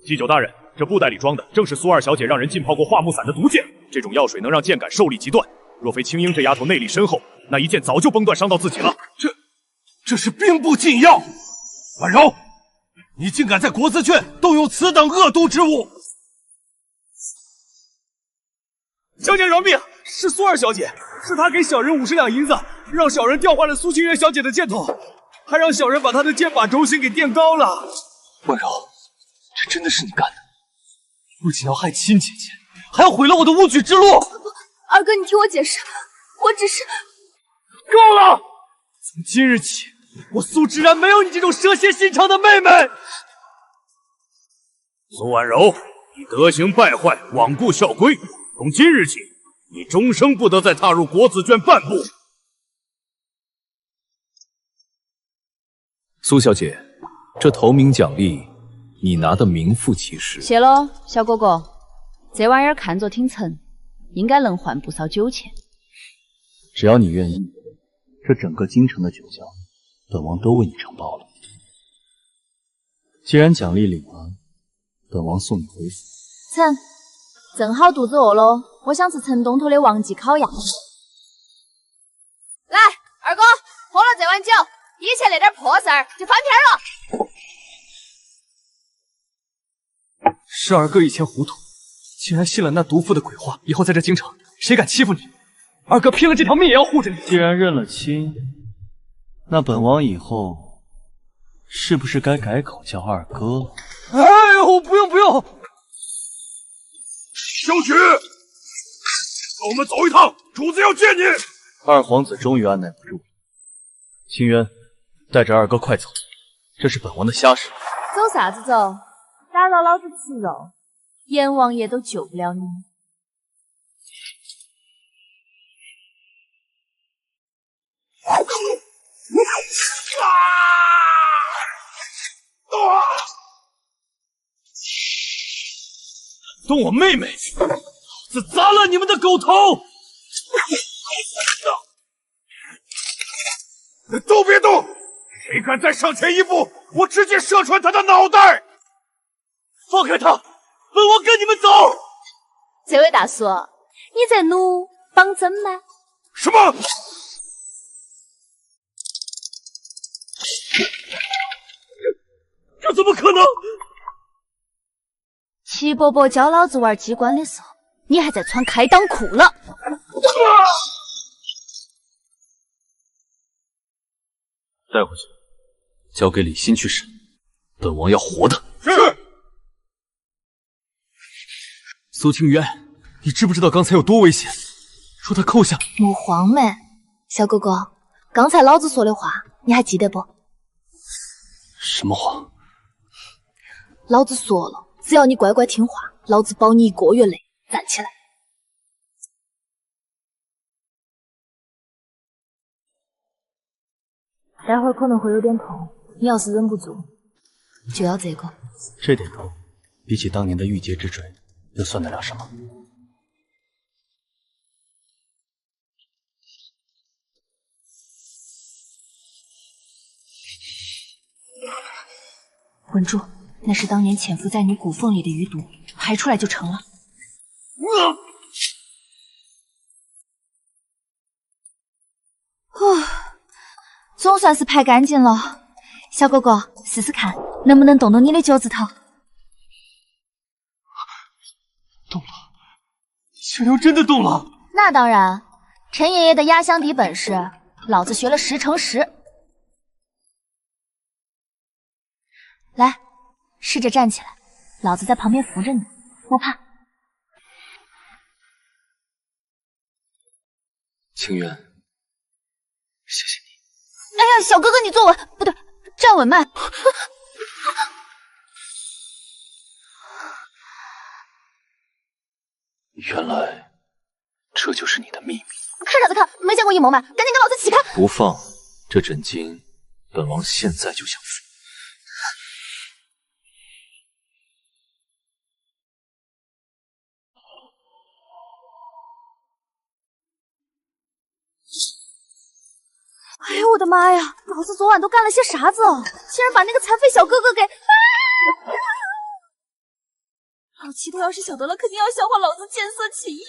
祭酒大人，这布袋里装的正是苏二小姐让人浸泡过化木散的毒箭，这种药水能让箭杆受力即断。若非青樱这丫头内力深厚，那一箭早就崩断，伤到自己了。这是兵部禁药。婉柔，你竟敢在国子圈动用此等恶毒之物！小姐饶命，是苏二小姐，是她给小人50两银子，让小人调换了苏清渊小姐的箭筒，还让小人把她的箭靶轴心给垫高了。婉柔，这真的是你干的！不仅要害亲姐姐，还要毁了我的武举之路！二哥，你听我解释，我只是……够了！从今日起，我苏之然没有你这种蛇蝎心肠的妹妹。苏婉柔，你德行败坏，罔顾校规，从今日起，你终生不得再踏入国子圈半步。苏小姐，这头名奖励你拿得名副其实。谢喽，小哥哥，这玩意儿看着挺沉，应该能换不少酒钱。只要你愿意，这整个京城的酒窖，本王都为你承包了。既然奖励领了，本王送你回府。成，正好肚子饿了，我想吃城东头的王记烤鸭。来，二哥，喝了这碗酒，以前那点破事儿就翻篇了。是二哥以前糊涂，竟然信了那毒妇的鬼话。以后在这京城，谁敢欺负你，二哥拼了这条命也要护着你。既然认了亲，那本王以后是不是该改口叫二哥了？哎呦，不用不用。小雪，跟我们走一趟，主子要见你。二皇子终于按耐不住了，清渊，带着二哥快走，这是本王的家事。走啥子走？打扰老子吃肉，阎王爷都救不了你。动我妹妹，老子砸了你们的狗头！都别动！谁敢再上前一步，我直接射穿他的脑袋！放开他，本王跟你们走。这位大叔，你在怒绑针吗？什么？这怎么可能？齐伯伯教老子玩机关的时候，你还在穿开裆裤了。带回去，交给李欣去审。本王要活的。是。苏清渊，你知不知道刚才有多危险？说他扣下。莫慌嘛，小哥哥，刚才老子说的话你还记得不？什么话？老子说了，只要你乖乖听话，老子保你1个月内站起来。待会儿可能会有点痛，你要是忍不住，就要这个。这点痛，比起当年的玉阶之锤，又算得了什么？稳住，那是当年潜伏在你骨缝里的余毒，排出来就成了。总算是排干净了。小哥哥，试试看，能不能动动你的脚趾头？动了，小妖真的动了。那当然，陈爷爷的压箱底本事，老子学了10乘10。来，试着站起来，老子在旁边扶着你，莫怕。清渊，谢谢你。哎呀，小哥哥，你坐稳，不对，站稳慢。原来这就是你的秘密。看啥子看？没见过阴谋吗？赶紧给老子起开！不放这枕巾，本王现在就想付。哎呦我的妈呀！老子昨晚都干了些啥子？竟然把那个残废小哥哥给……老七他要是晓得了，肯定要笑话老子见色起意。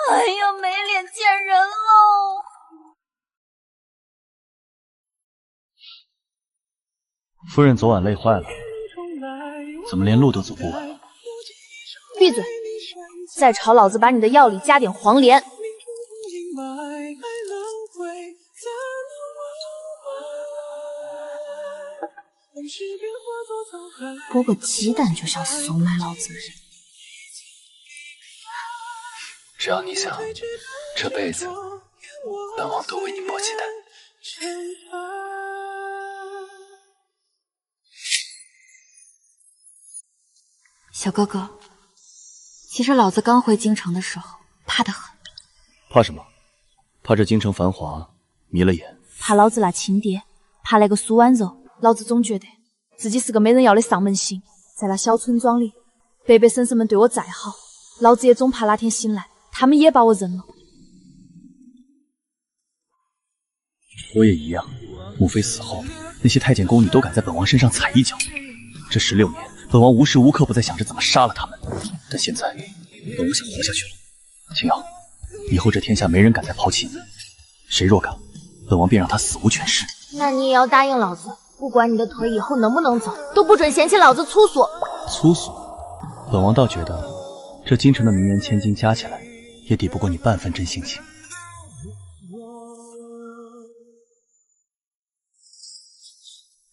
哎呀，没脸见人喽！夫人昨晚累坏了，怎么连路都走不稳？闭嘴！再吵，老子把你的药里加点黄连。剥个鸡蛋就想怂恿老子？只要你想，这辈子本王都为你剥鸡蛋。小哥哥，其实老子刚回京城的时候，怕得很。怕什么？怕这京城繁华迷了眼？怕老子那亲爹，怕那个苏婉柔。老子总觉得自己是个没人要的丧门星，在那小村庄里，伯伯婶婶们对我再好，老子也总怕哪天醒来，他们也把我扔了。我也一样。母妃死后，那些太监宫女都敢在本王身上踩一脚。这16年，本王无时无刻不在想着怎么杀了他们。但现在，本王想活下去了。青瑶，以后这天下没人敢再抛弃你，谁若敢，本王便让他死无全尸。那你也要答应老子，不管你的腿以后能不能走，都不准嫌弃老子粗俗。粗俗？本王倒觉得，这京城的名媛千金加起来，也抵不过你半分真性情。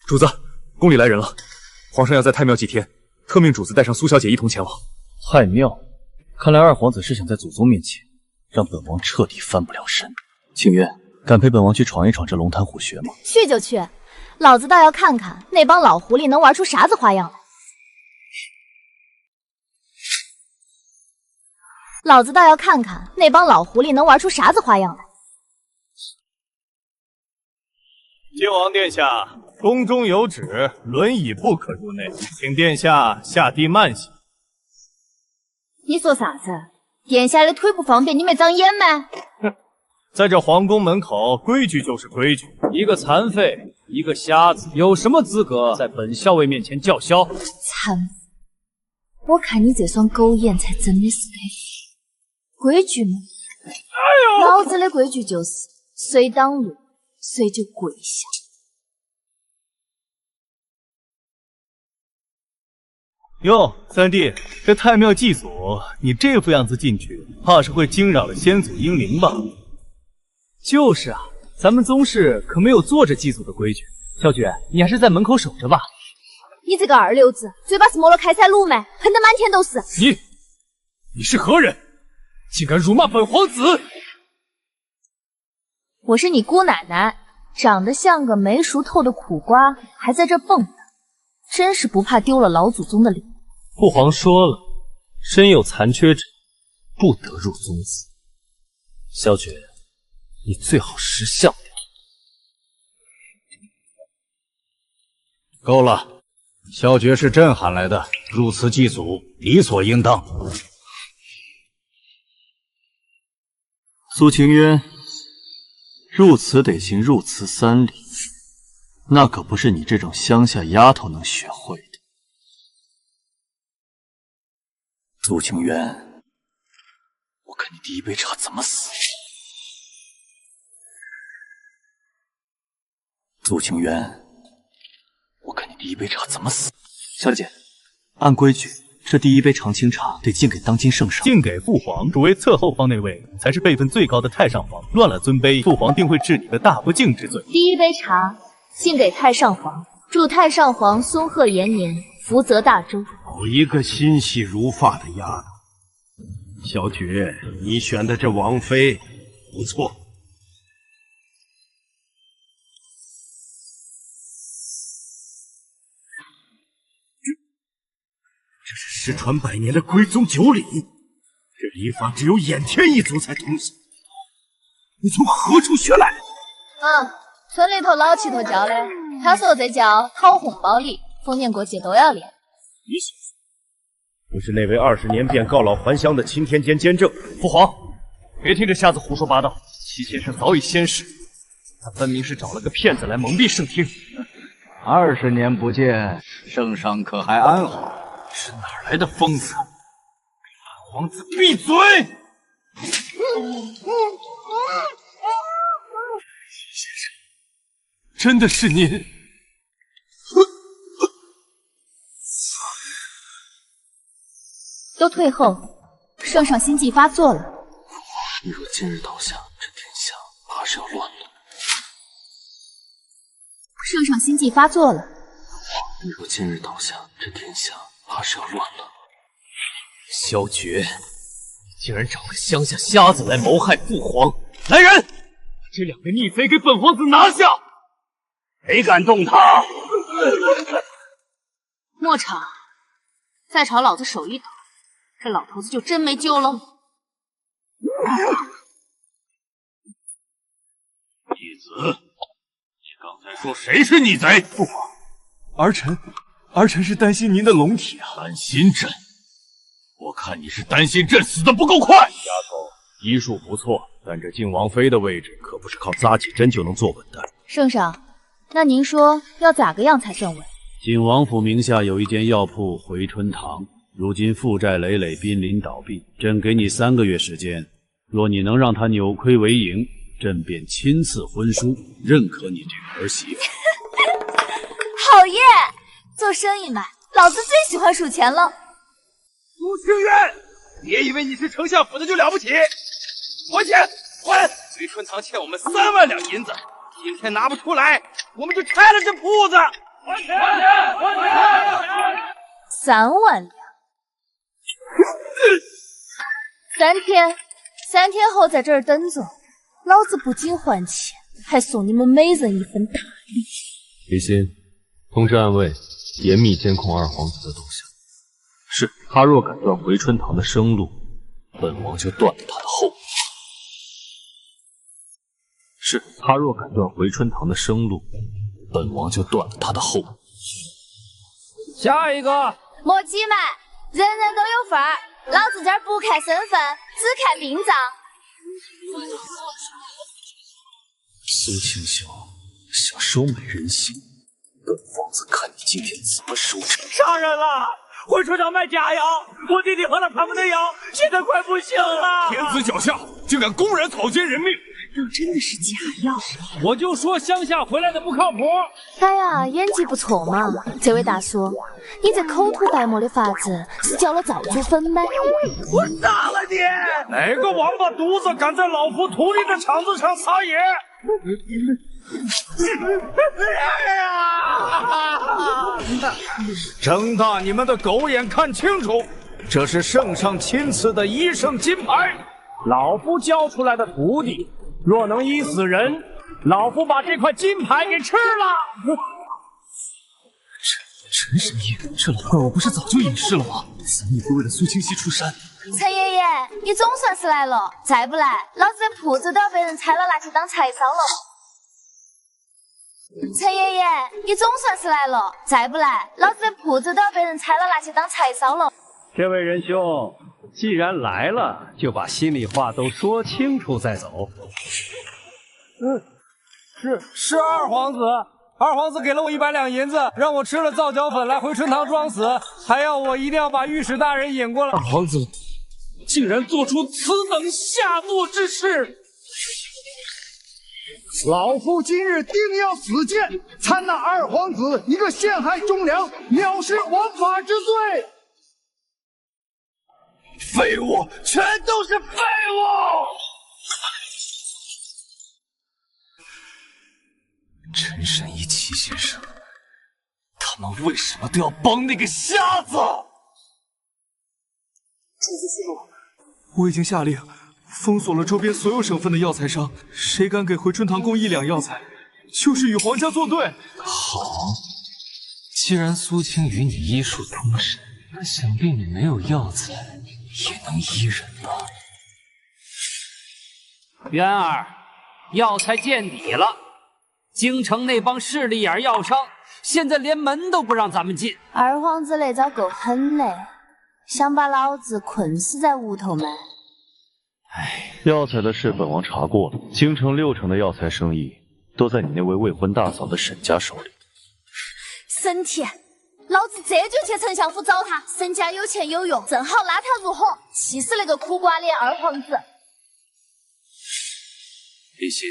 主子，宫里来人了，皇上要在太庙几天，特命主子带上苏小姐一同前往。太庙，看来二皇子是想在祖宗面前让本王彻底翻不了身。庆渊，敢陪本王去闯一闯这龙潭虎穴吗？去就去，老子倒要看看那帮老狐狸能玩出啥子花样来。老子倒要看看那帮老狐狸能玩出啥子花样来。靖王殿下，宫中有旨，轮椅不可入内，请殿下下地慢些。你说啥子？殿下的腿不方便，你没长眼吗？在这皇宫门口，规矩就是规矩。一个残废，一个瞎子，有什么资格在本校尉面前叫嚣？残废！我看你这双狗眼才真的是得规矩吗？老子的规矩就是谁挡路，谁就跪下。哟，三弟，这太庙祭祖，你这副样子进去，怕是会惊扰了先祖英灵吧？就是啊，咱们宗室可没有坐着祭祖的规矩。小雪，你还是在门口守着吧。你这个二流子，嘴巴是摸了开塞露没？喷得满天都是。你是何人？竟敢辱骂本皇子！我是你姑奶奶，长得像个没熟透的苦瓜，还在这蹦跶，真是不怕丢了老祖宗的脸。父皇说了，身有残缺者不得入宗祠。萧绝，你最好识相点。够了，萧绝是朕喊来的，入祠祭祖，理所应当。苏清渊，入祠得行入祠3礼，那可不是你这种乡下丫头能学会的。苏清渊，我看你第一杯茶怎么死。苏清渊，我看你第一杯茶怎么死。小姐，按规矩，这第一杯长青茶得敬给当今圣上。敬给父皇，主为侧后方那位才是辈分最高的太上皇，乱了尊卑，父皇定会治你的大不敬之罪。第一杯茶敬给太上皇，祝太上皇松鹤延年，福泽大周。好一个心细如发的丫头，小绝，你选的这王妃不错。这是失传100年的归宗九礼，这礼法只有眼天一族才通晓。你从何处学来？村里头老七头教的，他说这叫讨红包礼，逢年过节都要练。你小子，不是那位20年便告老还乡的钦天监监正？父皇，别听这瞎子胡说八道。齐先生早已仙逝，他分明是找了个骗子来蒙蔽圣听。20年不见，圣上可还安好？是哪来的疯子？给本皇子闭嘴！先生，真的是您？都退后，圣上心悸发作了。你若今日倒下，这天下怕是要乱了。圣上心悸发作了。你若今日倒下，这天下怕是要乱了。萧绝，你竟然找个乡下瞎子来谋害父皇！来人，把这2个逆贼给本皇子拿下！谁敢动他？莫吵，再朝老子手一抖，这老头子就真没救了。逆子，你刚才说谁是逆贼？父皇，儿臣是担心您的龙体啊。担心朕？我看你是担心朕死得不够快。丫头，医术不错，但这靖王妃的位置可不是靠扎几针就能坐稳的。圣上，那您说要咋个样才算稳？靖王府名下有一间药铺回春堂，如今负债累累，濒临倒闭。朕给你3个月时间，若你能让他扭亏为盈，朕便亲赐婚书，认可你这个儿媳妇。好耶！做生意嘛，老子最喜欢数钱了。苏清渊，别以为你是丞相府的就了不起，还钱还！回春堂欠我们3万两银子，今天拿不出来，我们就拆了这铺子。还钱！还钱！还钱！3万两。3天后在这儿等着，老子不仅还钱，还送你们每人一份大礼。李欣，通知暗卫，严密监控二皇子的动向。是，他若敢断回春堂的生路，本王就断了他的后路。是，他若敢断回春堂的生路，本王就断了他的后路。下一个，莫急嘛，人人都有份儿。老子这儿不看身份，只看病账。苏清霄想收买人心，本王子看你今天怎么收场！杀人了！回春堂卖假药，我弟弟喝了他们的药，现在快不行了。天子脚下，竟敢公然草菅人命！这真的是假药？我就说乡下回来的不靠谱。他呀，演技不错嘛。这位大叔，你这口吐白沫的法子是交了灶主粉没？我杀了你！哪个王八犊子敢在老夫徒弟的场子上撒野？睁大你们的狗眼看清楚，这是圣上亲赐的1圣金牌，老夫教出来的徒弟，若能医死人，老夫把这块金牌给吃了。陈神医，这老怪物不是早就隐世了吗？三弟会为了苏清溪出山。陈爷爷，你总算是来了，再不来，老子的铺子都要被人拆了拿去当柴烧了。陈爷爷，你总算是来了，再不来，老子的铺子都要被人拆了拿去当柴烧了。这位仁兄，既然来了，就把心里话都说清楚再走。是二皇子。二皇子给了我100两银子，让我吃了皂角粉来回春堂装死，还要我一定要把御史大人引过来。二皇子竟然做出此等下作之事！老夫今日定要死谏，参那二皇子一个陷害忠良、藐视王法之罪。废物，全都是废物！陈神医齐先生，他们为什么都要帮那个瞎子？主子息怒，我已经下令封锁了周边所有省份的药材商，谁敢给回春堂供1两药材，就是与皇家作对。好，既然苏青与你医术通神，那想必你没有药材也能医人吧？渊儿，药材见底了。京城那帮势利眼药商，现在连门都不让咱们进。二皇子那招够狠嘞，想把老子困死在屋头吗？药材的事本王查过了，京城6成的药材生意都在你那位未婚大嫂的沈家手里。沈天，老子这就去丞相府找他，沈家有钱有用，正好拉他入伙，气死那个苦瓜脸二皇子。李欣，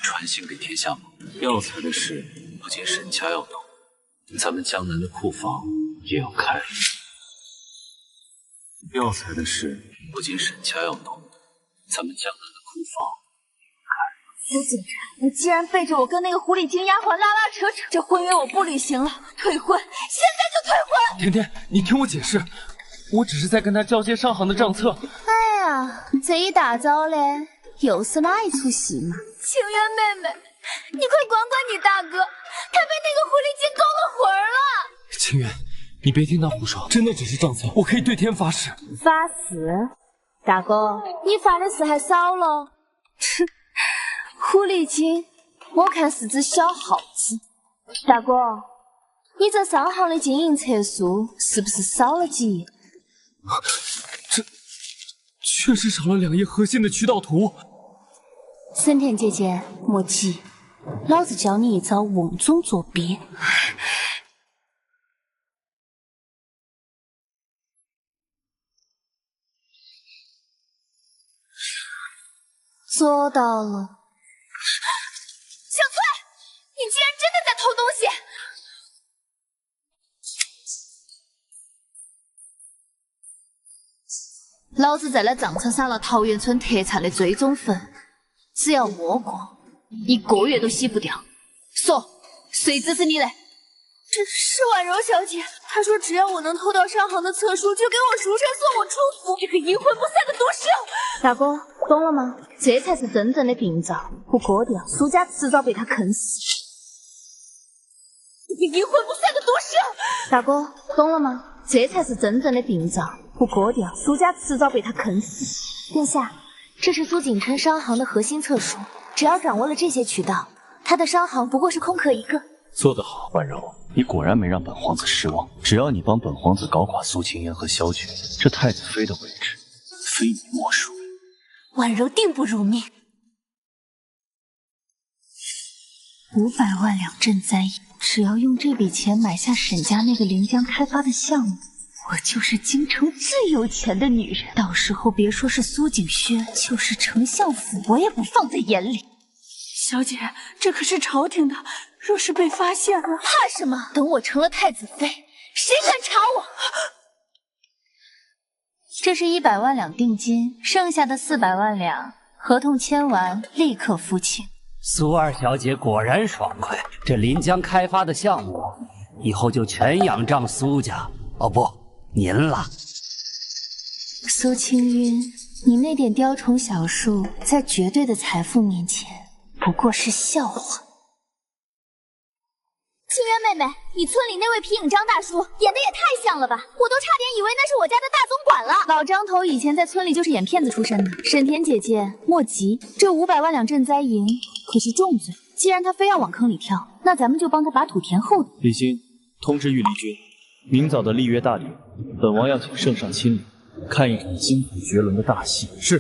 传信给天下盟，药材的事不仅沈家要弄，咱们江南的库房也要开。药材的事不仅沈家要弄，咱们江南的库房苏景琛，你既然背着我跟那个狐狸精丫鬟拉拉扯扯，这婚约我不履行了，退婚，现在就退婚！甜甜，你听我解释，我只是在跟他交接商行的账册。哎呀，这一大早嘞，又是哪一出戏嘛？清源妹妹，你快管管你大哥，他被那个狐狸精勾了魂了！清源，你别听他胡说，真的只是账册，我可以对天发誓。发誓？大哥，你发的誓还少了。哼，狐狸精，我看是只小耗子。大哥，你这商行的经营册数是不是少了几页？这确实少了2页核心的渠道图。森田姐姐，莫急，老子教你一招瓮中捉鳖。做到了。小翠，你竟然真的在偷东西！老子在那账上撒了桃源村特产的追踪粉，只要摸过，1个月都洗不掉。说，谁指使你的？是婉柔小姐，她说只要我能偷到商行的册书，就给我赎身送我出府。这个阴魂不散的毒蛇！大哥，懂了吗？这才是真正的病灶，不割掉，苏家迟早被他啃死。这个阴魂不散的毒蛇！大哥，懂了吗？这才是真正的病灶，不割掉，苏家迟早被他啃死。殿下，这是苏锦琛商行的核心册书，只要掌握了这些渠道，他的商行不过是空壳一个。做得好，婉柔，你果然没让本皇子失望。只要你帮本皇子搞垮苏清烟和萧决，这太子妃的位置非你莫属。婉柔定不辱命。500万两赈灾银，只要用这笔钱买下沈家那个临江开发的项目，我就是京城最有钱的女人。到时候别说是苏景轩，就是丞相府，我也不放在眼里。小姐，这可是朝廷的，若是被发现了，怕什么？等我成了太子妃，谁敢查我？这是100万两定金，剩下的400万两，合同签完立刻付清。苏二小姐果然爽快，这临江开发的项目以后就全仰仗苏家，哦不，您了。苏青云，你那点雕虫小术，在绝对的财富面前不过是笑话。清渊妹妹，你村里那位皮影张大叔演的也太像了吧，我都差点以为那是我家的大总管了。老张头以前在村里就是演骗子出身的。沈田姐姐，莫急，这500万两赈灾银可是重罪，既然他非要往坑里跳，那咱们就帮他把土填厚点。李欣，通知御林军，明早的立约大典，本王要请圣上亲临，看一场精彩绝伦的大戏。是。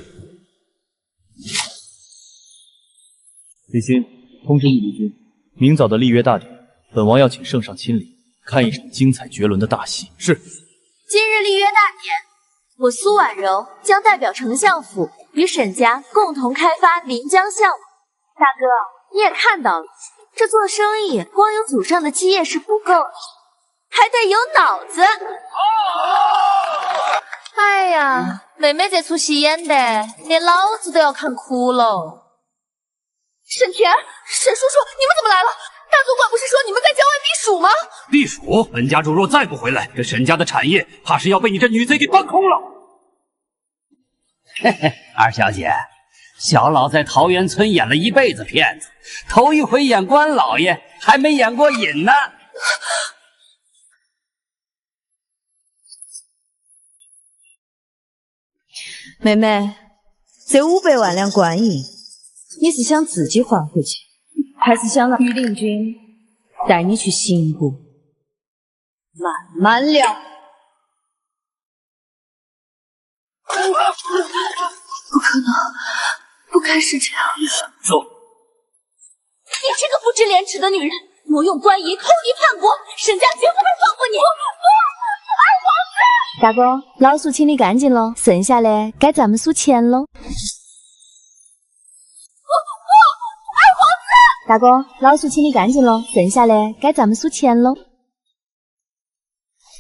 李欣，通知御林军，明早的立约大典，本王要请圣上亲临，看一场精彩绝伦的大戏。是。今日立约大典，我苏婉柔将代表丞相府与沈家共同开发临江项目。大哥，你也看到了，这做生意光有祖上的基业是不够的，还得有脑子。哎呀，妹妹这出戏演的连老子都要看哭了。沈田，沈叔叔，你们怎么来了？大总管不是说你们在郊外避暑吗？避暑？本家主若再不回来，这沈家的产业怕是要被你这女贼给搬空了。嘿嘿，二小姐，小老在桃源村演了一辈子骗子，头一回演关老爷，还没演过瘾呢。妹妹，这500万两官银，你是想自己还回去，还是想让御林军带你去刑部慢慢聊？不可能，不该是这样的。走。你这个不知廉耻的女人，挪用官银，偷敌叛国，沈家绝不会放过你！大哥，老苏清理干净了，剩下的该咱们数钱喽。二皇子，大哥，老苏清理干净了，剩下的该咱们数钱喽。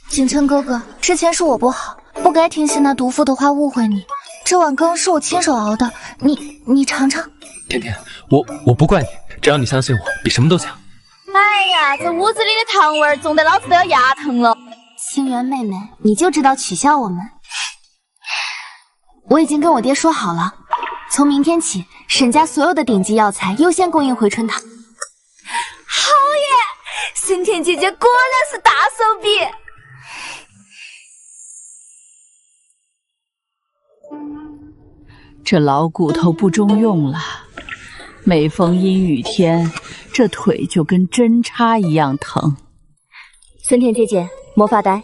景琛哥哥，之前是我不好，不该听信那毒妇的话误会你。这碗羹是我亲手熬的，你尝尝。甜甜，我不怪你，只要你相信我，比什么都强。哎呀，这屋子里的糖味儿重得老子都要牙疼了。清源妹妹，你就知道取笑我们。我已经跟我爹说好了，从明天起，沈家所有的顶级药材优先供应回春堂。好耶！森田姐姐果然是大手笔。这老骨头不中用了，每逢阴雨天，这腿就跟针插一样疼。森田姐姐，莫发呆，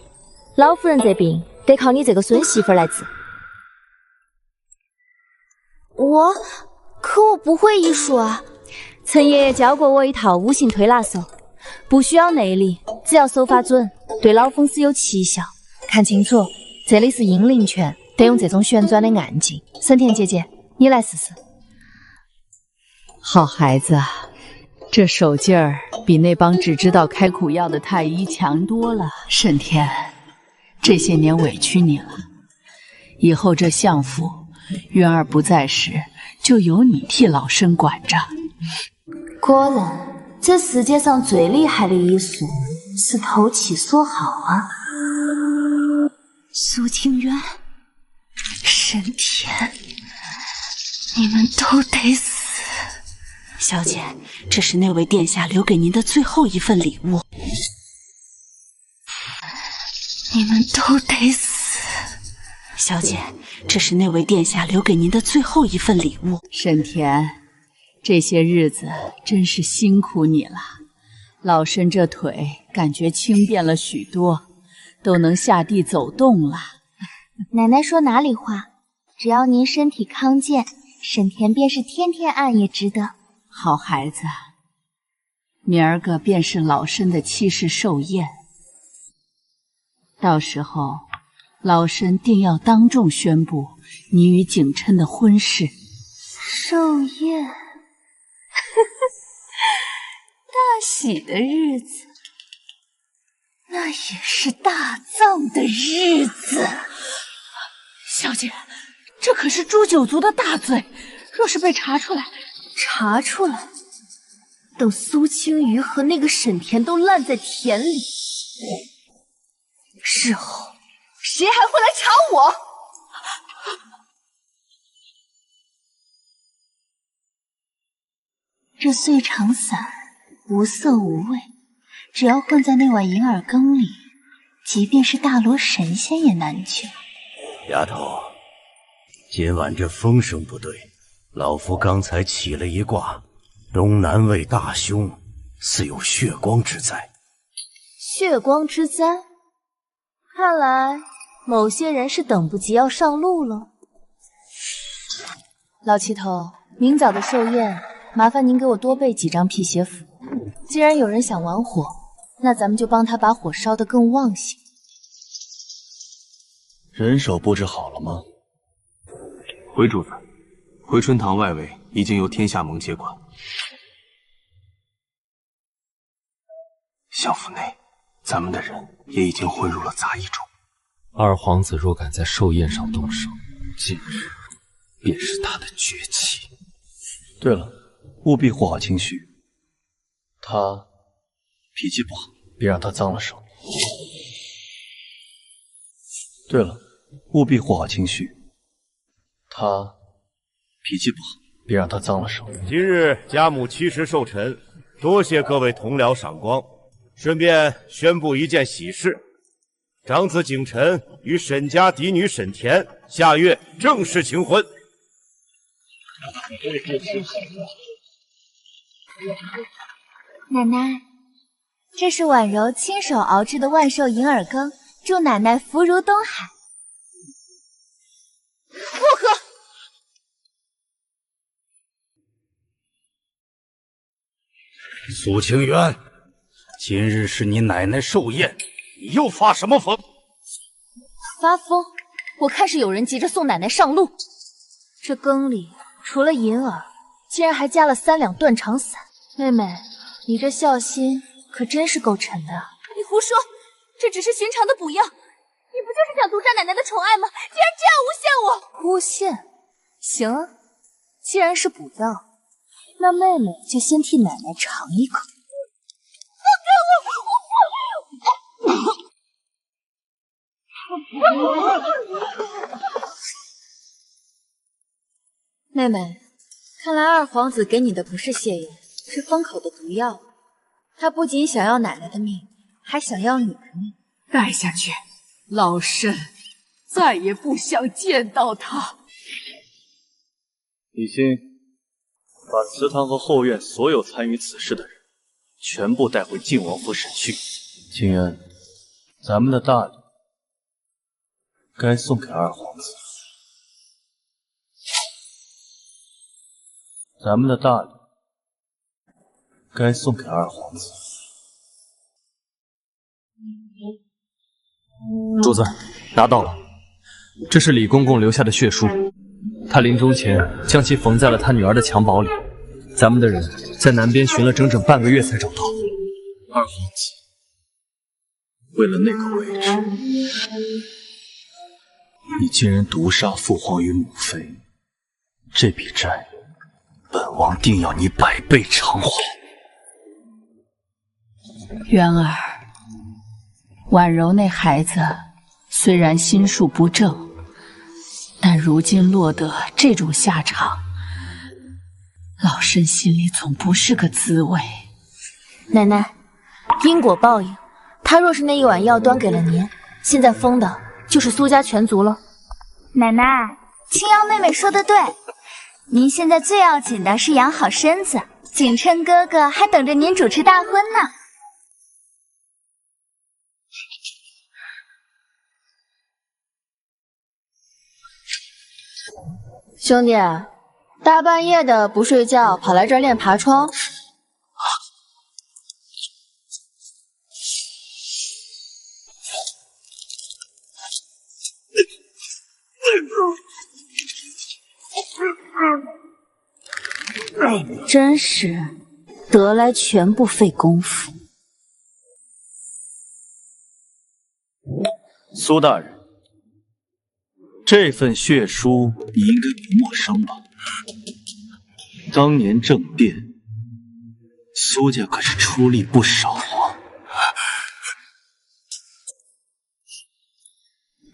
老夫人这病得靠你这个孙媳妇来治。可我不会医术啊。陈爷爷教过我一套五行推拿手，不需要内力，只要手法准，对老风湿有奇效。看清楚，这里是阴灵拳，得用这种旋转的暗劲。沈田姐姐，你来试试。好孩子，这手劲儿比那帮只知道开苦药的太医强多了。沈田，这些年委屈你了，以后这相府渊儿不在时，就由你替老身管着。果然，这世界上最厉害的医术是投其所好啊！苏清渊、沈田，你们都得死！小姐，这是那位殿下留给您的最后一份礼物。你们都得死！小姐，这是那位殿下留给您的最后一份礼物。沈田，这些日子真是辛苦你了。老身这腿感觉轻便了许多，都能下地走动了。奶奶说哪里话？只要您身体康健，沈田便是天天按也值得。好孩子，明儿个便是老身的七世寿宴，到时候老身定要当众宣布你与景琛的婚事。寿宴，大喜的日子，那也是大葬的日子。小姐，这可是诛九族的大罪，若是被查出来，等苏青瑜和那个沈田都烂在田里，日后谁还会来查我？这碎长伞无色无味，只要混在那碗银耳羹里，即便是大罗神仙也难救。丫头，今晚这风声不对，老夫刚才起了一卦，东南卫大凶，似有血光之灾。血光之灾，看来某些人是等不及要上路了。老七头，明早的寿宴，麻烦您给我多备几张辟邪符。既然有人想玩火，那咱们就帮他把火烧得更旺些。人手布置好了吗？回主子，回春堂外围已经由天下盟接管。相府内，咱们的人也已经混入了杂役中。二皇子若敢在寿宴上动手，今日便是他的绝期。对了，务必护好清虚，他脾气不好，别让他脏了手。对了，务必护好清虚，他脾气不好，别让他脏了手。今日家母七十寿辰，多谢各位同僚赏光。顺便宣布一件喜事，长子景琛与沈家嫡女沈田下月正式请婚。奶奶，这是婉柔亲手熬制的万寿银耳羹，祝奶奶福如东海。不喝！苏清渊，今日是你奶奶寿宴，你又发什么疯？发疯？我看是有人急着送奶奶上路。这羹里除了银耳，竟然还加了3两断肠散。妹妹，你这孝心可真是够沉的。你胡说，这只是寻常的补药。你不就是想独占奶奶的宠爱吗？竟然这样诬陷我！诬陷？行啊，既然是补药，那妹妹就先替奶奶尝一口。妹妹，看来二皇子给你的不是泻药，是封口的毒药。他不仅想要奶奶的命，还想要你的命。带下去，老身再也不想见到他。李欣，把祠堂和后院所有参与此事的人全部带回靖王府审讯。清渊，咱们的大礼该送给二皇子。咱们的大礼该送给二皇子。主子，拿到了，这是李公公留下的血书，他临终前将其缝在了他女儿的襁褓里。咱们的人在南边寻了整整半个月才找到。二皇子为了那个位置，你竟然毒杀父皇与母妃，这笔债，本王定要你100倍偿还。渊儿，婉柔那孩子虽然心术不正，但如今落得这种下场，老身心里总不是个滋味。奶奶，因果报应，他若是那一碗药端给了您，现在疯的就是苏家全族了。奶奶，青瑶妹妹说的对，您现在最要紧的是养好身子，景琛哥哥还等着您主持大婚呢。兄弟，大半夜的不睡觉，跑来这儿练爬窗。真是得来全不费功夫。苏大人，这份血书你应该不陌生吧？当年政变，苏家可是出力不少啊。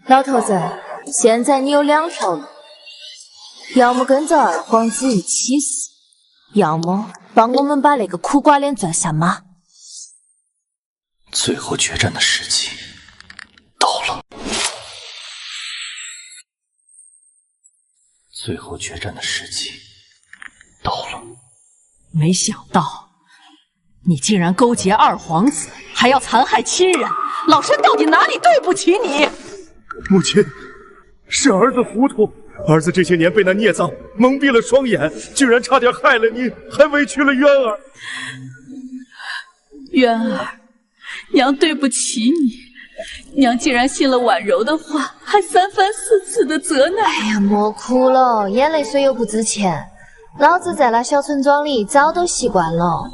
老头子，现在你有2条路，要么跟着二皇子一起死，要么帮我们把那个苦瓜脸钻下马。最后决战的时机到了。最后决战的时机到了。没想到你竟然勾结二皇子，还要残害亲人，老身到底哪里对不起你？母亲，是儿子糊涂，儿子这些年被那孽障蒙蔽了双眼，居然差点害了你，还委屈了渊儿。渊儿，娘对不起你，娘竟然信了婉柔的话，还3番4次的责难。哎呀，莫哭了，眼泪水又不值钱，老子在那小村庄里早都习惯了。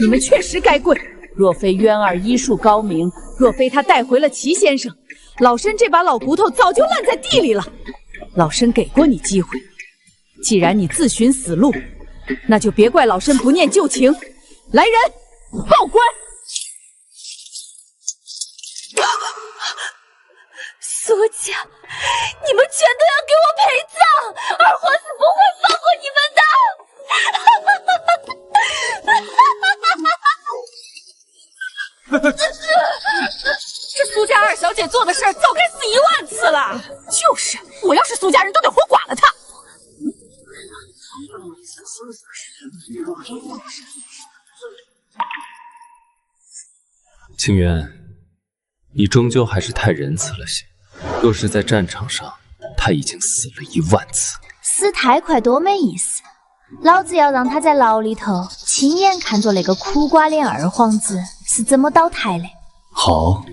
你们确实该跪，若非渊儿医术高明，若非他带回了齐先生，老身这把老骨头早就烂在地里了。老身给过你机会，既然你自寻死路，那就别怪老身不念旧情。来人，报官！苏家，你们全都要给我陪葬！二皇子不会放过你们的！这苏家二小姐做的事儿早该死1万次了。就是，我要是苏家人都得活剐了她。清渊，你终究还是太仁慈了些。若是在战场上，他已经死了1万次。死太快多没意思，老子要让他在牢里头亲眼看着那个苦瓜脸二皇子是怎么倒台的。好，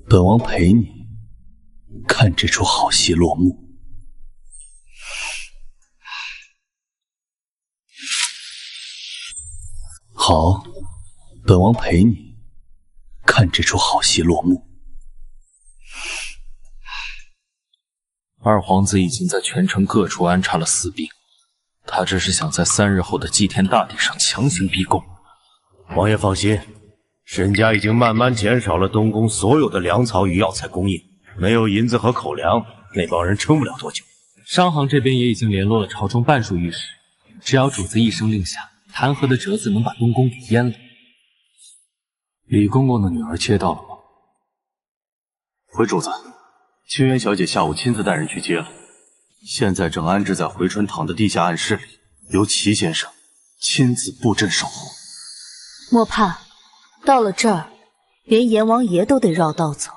本王陪你看这出好戏落幕。好，本王陪你看这出好戏落幕。二皇子已经在全城各处安插了死兵，他这是想在3日后的祭天大典上强行逼宫。王爷放心，沈家已经慢慢减少了东宫所有的粮草与药材供应，没有银子和口粮，那帮人撑不了多久。商行这边也已经联络了朝中半数御史，只要主子一声令下，弹劾的折子能把东宫给淹了。李公公的女儿接到了吗？回主子，清渊小姐下午亲自带人去接了，现在正安置在回春堂的地下暗室里，由齐先生亲自布阵守护。莫怕，到了这儿，连阎王爷都得绕道走。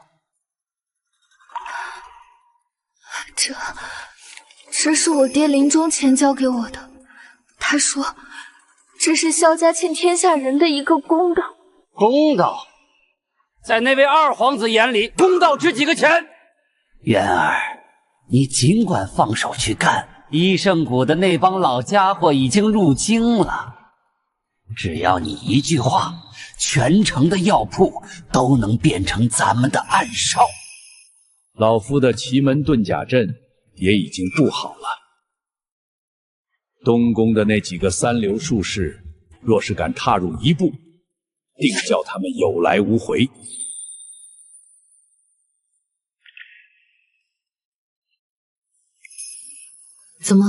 这是我爹临终前交给我的，他说这是萧家欠天下人的一个公道。公道，在那位二皇子眼里，公道值几个钱？渊儿，你尽管放手去干。医圣谷的那帮老家伙已经入京了，只要你一句话，全城的药铺都能变成咱们的暗哨。老夫的奇门遁甲阵也已经布好了。东宫的那几个三流术士，若是敢踏入一步，定叫他们有来无回。怎么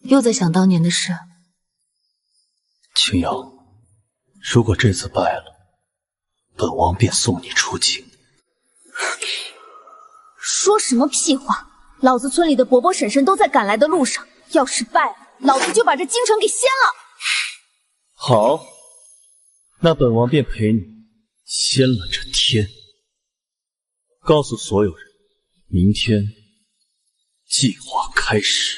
又在想当年的事？青瑶，如果这次败了，本王便送你出京。说什么屁话！老子村里的伯伯婶婶都在赶来的路上，要是败了，老子就把这京城给掀了。好，那本王便陪你掀了这天。告诉所有人，明天计划开始。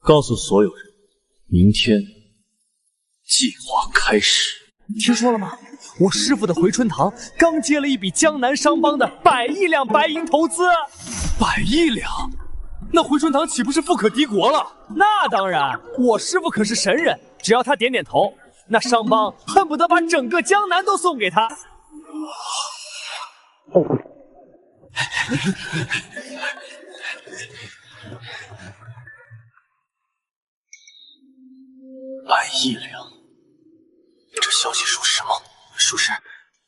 告诉所有人，明天计划开始。听说了吗？我师傅的回春堂刚接了一笔江南商帮的100亿两白银投资。100亿两？那回春堂岂不是富可敌国了？那当然，我师傅可是神人，只要他点点头，那商帮恨不得把整个江南都送给他。100亿两，这消息属实吗？属实，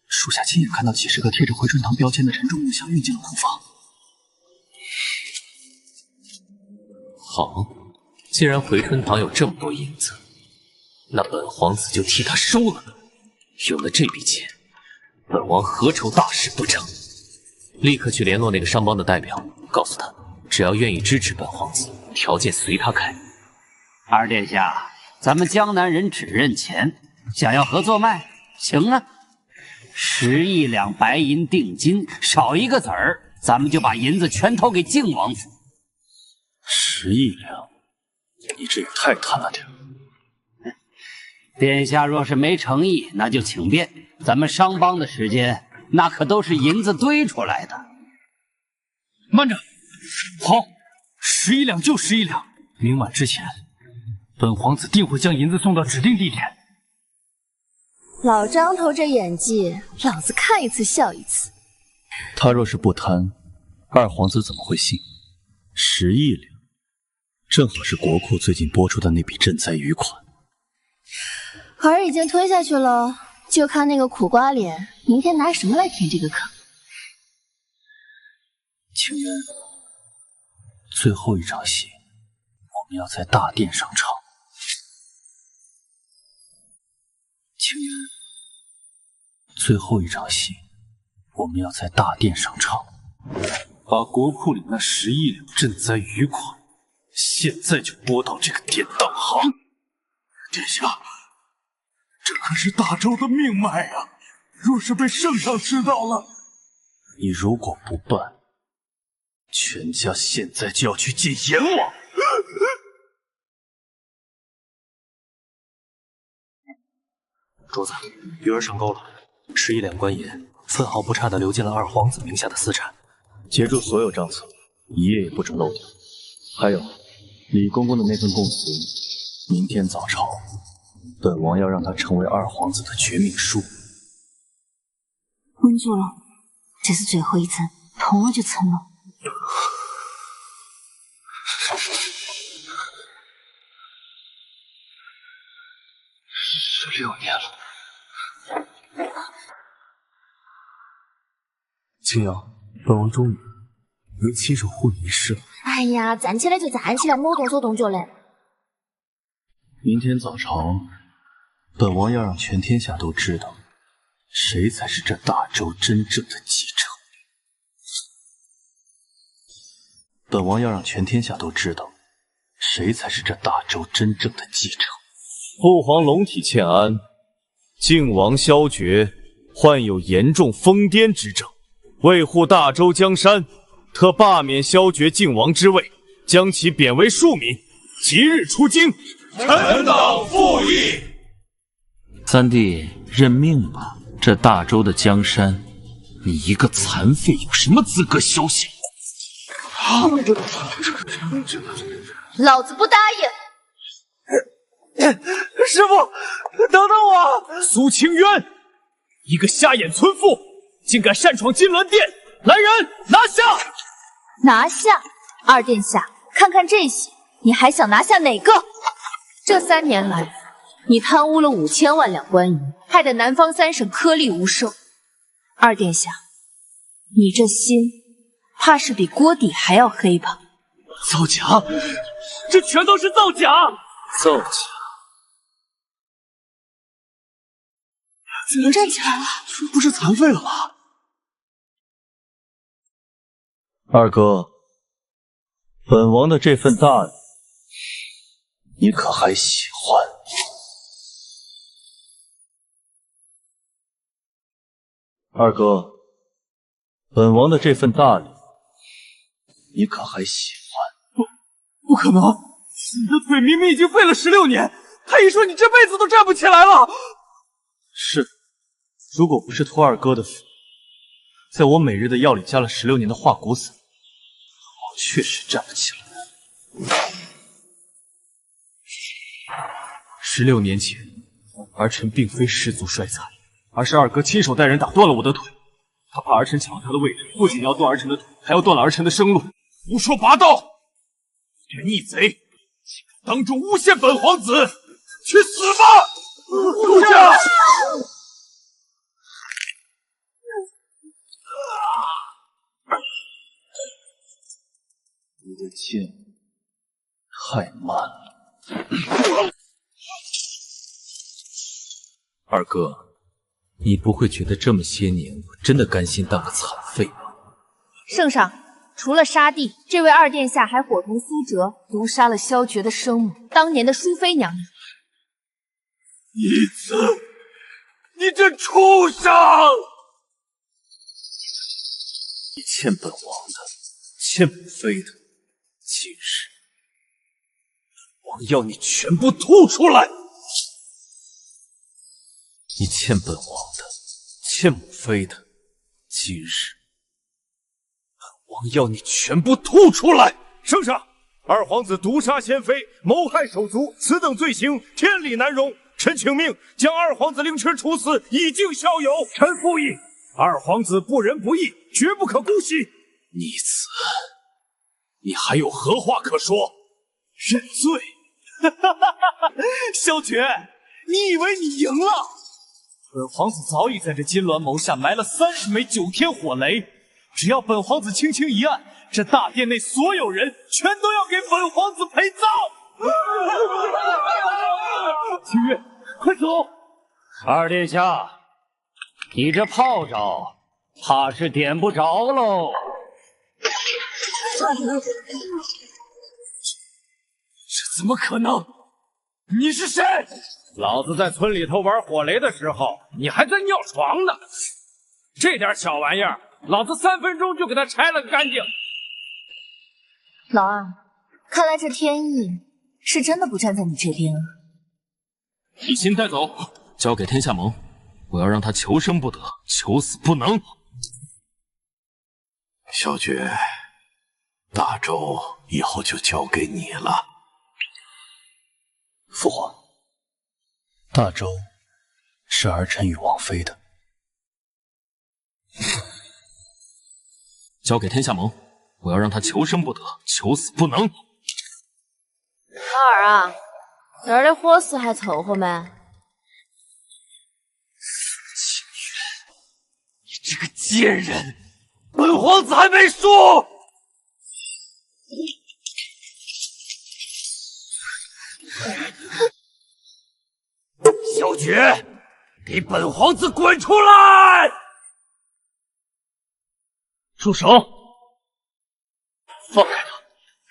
属下亲眼看到几十个贴着回春堂标签的沉重木箱运进了库房。好，既然回春堂有这么多银子，那本皇子就替他收了吧。有了这笔钱，本王何愁大事不成？立刻去联络那个商帮的代表，告诉他，只要愿意支持本皇子，条件随他开。二殿下，咱们江南人只认钱，想要合作卖，行啊。10亿两白银定金，少一个子儿，咱们就把银子全投给靖王府。10亿两，你这也太贪了点。殿下若是没诚意，那就请便。咱们商帮的时间，那可都是银子堆出来的。慢着，好，10亿两就10亿两，明晚之前，本皇子定会将银子送到指定地点。老张头这演技，老子看一次笑一次。他若是不贪，二皇子怎么会信？10亿两，正好是国库最近拨出的那笔赈灾余款。儿已经吞下去了，就看那个苦瓜脸明天拿什么来填这个坑。青渊，最后一场戏，我们要在大殿上唱。青渊，最后一场戏，我们要在大殿上唱。把国库里那10亿两赈灾余款，现在就拨到这个典当行。殿下，这可是大周的命脉啊！若是被圣上知道了，你如果不办，全家现在就要去见阎王。主子，鱼儿上钩了，10亿两官银，分毫不差的流进了二皇子名下的私产。截住所有账册，一页也不准漏掉。还有，李公公的那份供词，明天早朝，本王要让他成为二皇子的绝命书。稳住了，这是最后一层，痛了就成了。16年了。青瑶，本王终于能亲手护你一世了。哎呀，站起来就站起来，莫动手动脚嘞。明天早朝，本王要让全天下都知道，谁才是这大周真正的继承。本王要让全天下都知道，谁才是这大周真正的继承。父皇龙体欠安，靖王萧决患有严重疯癫之症，为护大周江山，特罢免萧决靖王之位，将其贬为庶民，即日出京，臣等附议。三弟，认命吧！这大周的江山，你一个残废有什么资格休息？老子不答应！师傅，等等我！苏清渊，一个瞎眼村妇，竟敢擅闯金銮殿！来人，拿下！拿下！二殿下，看看这些，你还想拿下哪个？这3年来，你贪污了5000万两官银，害得南方3省颗粒无收。二殿下，你这心，怕是比锅底还要黑吧？造假！这全都是造假！造假！怎么站起来了？不是残废了吗？二哥，本王的这份大礼，你可还喜欢？二哥，本王的这份大礼，你可还喜欢？不可能！你的腿明明已经废了16年，他一说你这辈子都站不起来了。是，如果不是托二哥的福，在我每日的药里加了16年的化骨散，我确实站不起来。16年前，儿臣并非失足摔残，而是二哥亲手带人打断了我的腿。他怕儿臣抢了他的位置，不仅要断儿臣的腿，还要断了儿臣的生路。胡说八道！这逆贼，竟敢当众诬陷本皇子，去死吧！部下。你的剑太慢了。二哥，你不会觉得这么些年我真的甘心当个残废吧？圣上，除了杀弟，这位二殿下还伙同苏哲毒杀了萧诀的生母，当年的淑妃娘娘。逆子，你这畜生！你欠本王的，欠母妃的，今日本王要你全部吐出来！你欠本王的，欠母妃的，今日本王要你全部吐出来！圣上，二皇子毒杀先妃，谋害手足，此等罪行天理难容。臣请命将二皇子凌迟处死，以儆效尤。臣附议。二皇子不仁不义，绝不可姑息。逆子，你还有何话可说？认罪！萧诀，你以为你赢了？本皇子早已在这金銮谋下埋了30枚9天火雷，只要本皇子轻轻一按，这大殿内所有人全都要给本皇子陪葬。清月，快走！二殿下，你这炮仗怕是点不着喽。这怎么可能？你是谁？老子在村里头玩火雷的时候，你还在尿床呢。这点小玩意儿，老子3分钟就给它拆了个干净。老二，看来这天意是真的不站在你这边了。你先带走，交给天下盟，我要让他求生不得，求死不能。小爵，大周以后就交给你了。父皇，大周是儿臣与王妃的，交给天下盟，我要让他求生不得，求死不能。老二啊，这儿的伙食还凑合没？你这个贱人，本皇子还没输！小爵，给本皇子滚出来！住手！放开他！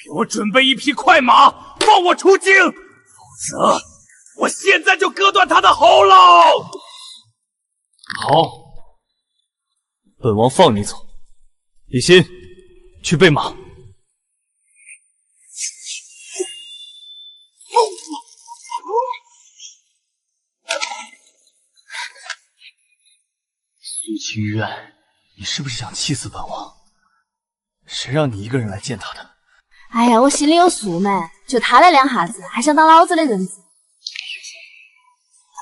给我准备一匹快马，放我出京，否则我现在就割断他的喉咙！好，本王放你走。李欣，去备马。清渊，你是不是想气死本王？谁让你一个人来见他的？哎呀，我心里有数嘛，就他那两下子，还想当老子的人质？不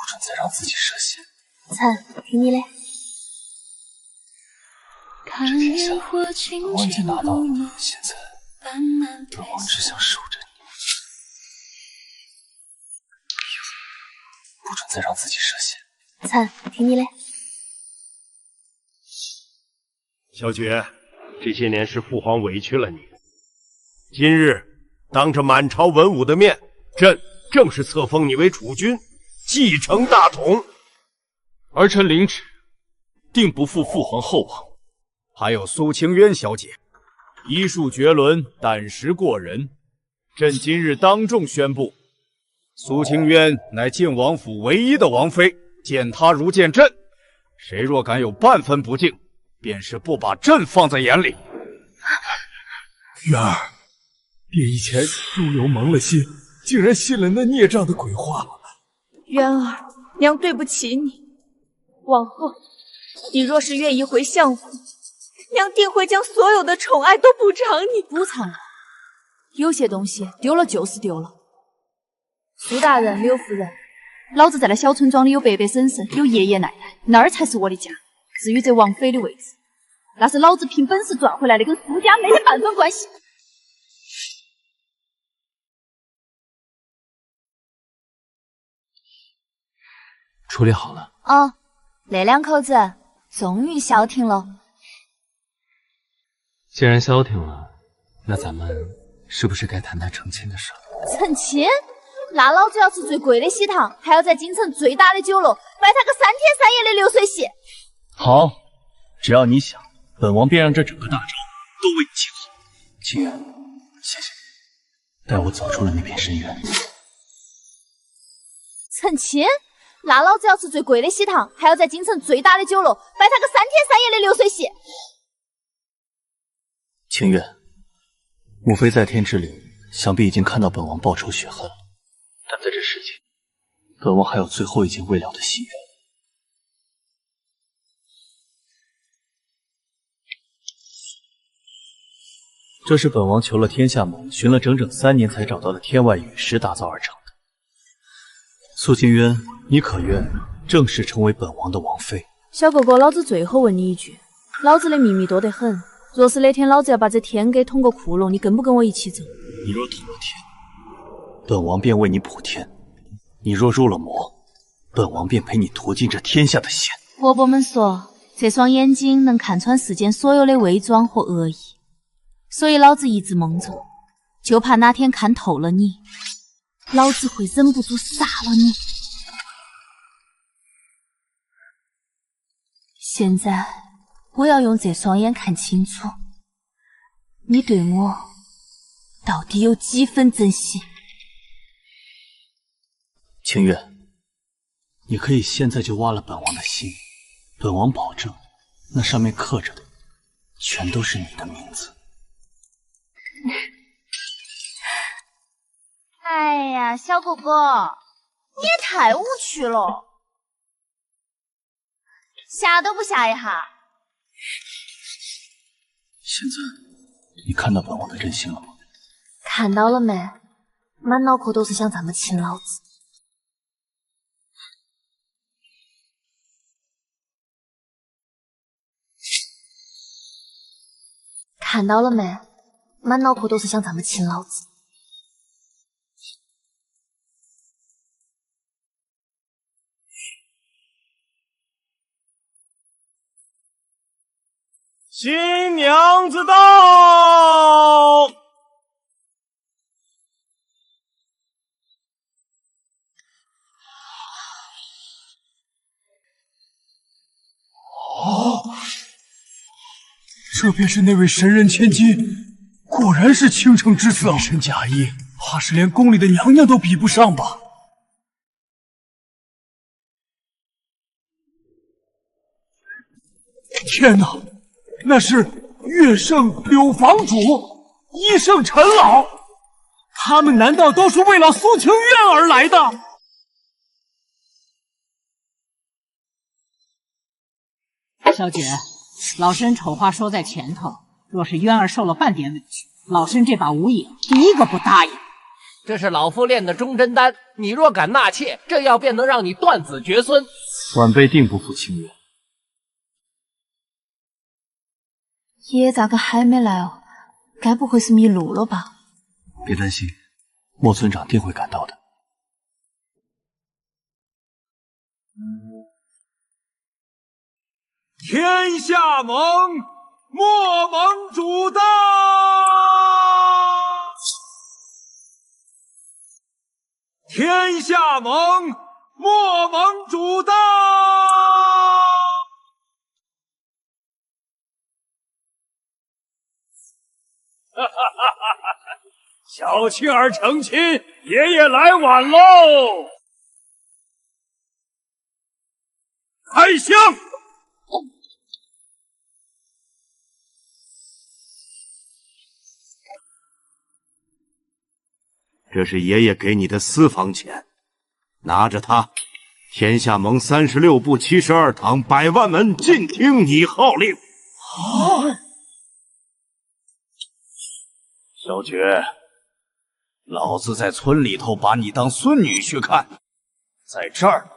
准再让自己涉险。臣，听你的。这天下，本王已经拿到了，现在本王只想守着你，不准再让自己涉险。臣，听你的。小姐，这些年是父皇委屈了你。今日当着满朝文武的面，朕正式册封你为储君，继承大统。儿臣领旨，定不负父皇厚望。还有苏清渊小姐，医术绝伦，胆识过人。朕今日当众宣布，苏清渊乃晋王府唯一的王妃，见她如见朕。谁若敢有半分不敬，便是不把朕放在眼里。渊儿，爹以前入油蒙了心，竟然信了那孽障的鬼话。渊儿，娘对不起你。往后，你若是愿意回相府，娘定会将所有的宠爱都补偿你。补偿我？有些东西丢了就是丢了。苏大人、刘夫人，老子在那小村庄里有伯伯婶婶，有爷爷奶奶，那儿才是我的家。至于这王妃的位置，那是老子凭本事赚回来的，跟苏家没得半分关系。处理好了。哦，那两口子终于消停了。既然消停了，那咱们是不是该谈谈成亲的事了？成亲？那老子要吃最贵的喜糖，还要在京城最大的酒楼拜他个3天3夜的流水席。好，只要你想，本王便让这整个大朝都为你庆贺。清渊，谢谢你，带我走出了那片深渊。成亲？那老子要吃最贵的喜糖，还要在京城最大的酒楼拜他个3天3夜的流水席。清渊，母妃在天之灵，想必已经看到本王报仇雪恨了。但在这世间，本王还有最后一件未了的心愿。这是本王求了天下盟，寻了整整3年才找到的天外陨石打造而成的。苏清渊，你可愿正式成为本王的王妃？小哥哥，老子最后问你一句，老子的秘密多得很，若是哪天老子要把这天给捅个窟窿，你跟不跟我一起走？你若捅了天，本王便为你普天；你若入了魔，本王便陪你屠尽这天下的险。婆婆们说，这双眼睛能看穿世间所有的伪装和恶意，所以老子一直蒙着，就怕哪天看透了你，老子会忍不住杀了你。现在我要用这双眼看清楚，你对我到底有几分真心？清渊，你可以现在就挖了本王的心，本王保证，那上面刻着的全都是你的名字。哎呀，小哥哥，你也太无趣了，吓都不吓一下。现在你看到本王的真心了吗？看到了没？满脑壳都是想这么亲老子。看到了没？满脑壳都是想这么亲老子。新娘子到！哦，这便是那位神人千金，果然是倾城之色，一身假衣，怕是连宫里的娘娘都比不上吧？天哪，那是乐圣柳房主、医圣陈老，他们难道都是为了苏清渊而来的？小姐，老身丑话说在前头，若是渊儿受了半点委屈，老身这把无影第一个不答应。这是老夫炼的忠贞丹，你若敢纳妾，这药便能让你断子绝孙。晚辈定不负清约。爷爷咋个还没来哦？该不会是迷路了吧？别担心，莫村长定会赶到的。天下盟，莫盟主到！天下盟，莫盟主到！哈哈哈哈！小青儿成亲，爷爷来晚喽！开香！这是爷爷给你的私房钱，拿着它。天下盟36部72堂100万门尽听你号令。好，小爵，老子在村里头把你当孙女婿看，在这儿，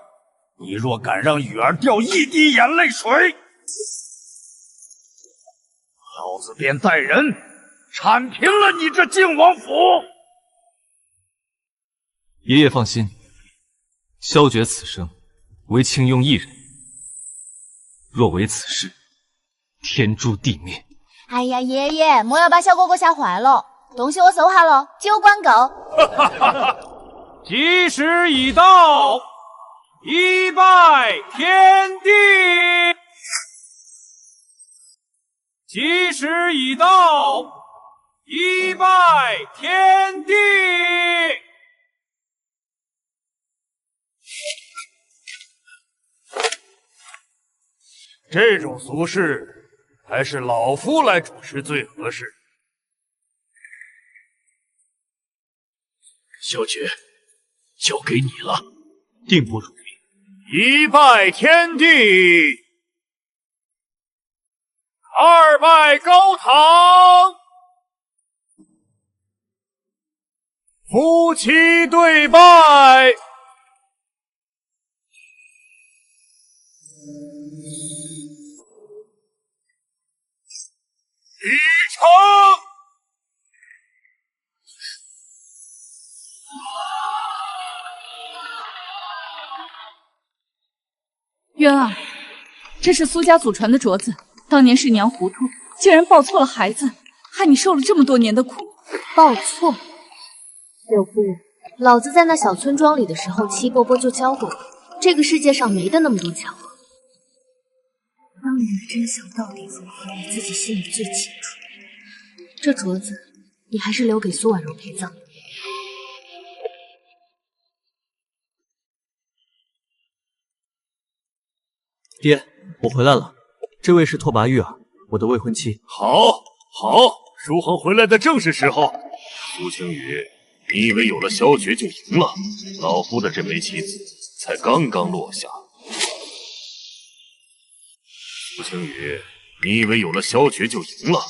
你若敢让雨儿掉一滴眼泪水，老子便带人铲平了你这靖王府。爷爷放心，萧绝此生唯卿用一人，若为此事，天诛地灭。哎呀，爷爷，莫要把小哥哥吓坏了。东西我收下了，酒管够。吉时已到，一拜天地。吉时已到，一拜天地。这种俗事，还是老夫来主持最合适。小爵，交给你了，定不容易。一拜天地，二拜高堂，夫妻对拜。已成。渊儿，这是苏家祖传的镯子，当年是娘糊涂，竟然抱错了孩子，害你受了这么多年的苦。抱错？柳夫人，老子在那小村庄里的时候，齐伯伯就教过我，这个世界上没的那么多巧合。当年的真相到底如何，你自己心里最清楚。这镯子，你还是留给苏婉柔陪葬。爹，我回来了。这位是拓跋玉儿，我的未婚妻。好，好，书恒回来的正是时候。苏青雨，你以为有了萧诀就赢了？老夫的这枚棋子才刚刚落下。苏青雨，你以为有了萧诀就赢了？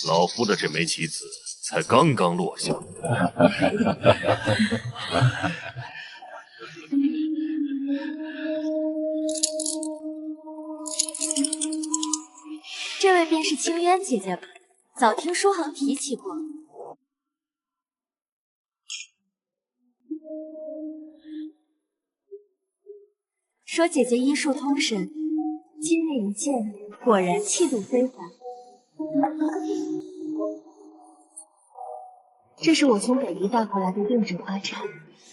老夫的这枚棋子才刚刚落下。这位便是清渊姐姐吧？早听书恒提起过。说姐姐医术通神，今日一见，果然气度非凡。这是我从北离带回来的定制花茶，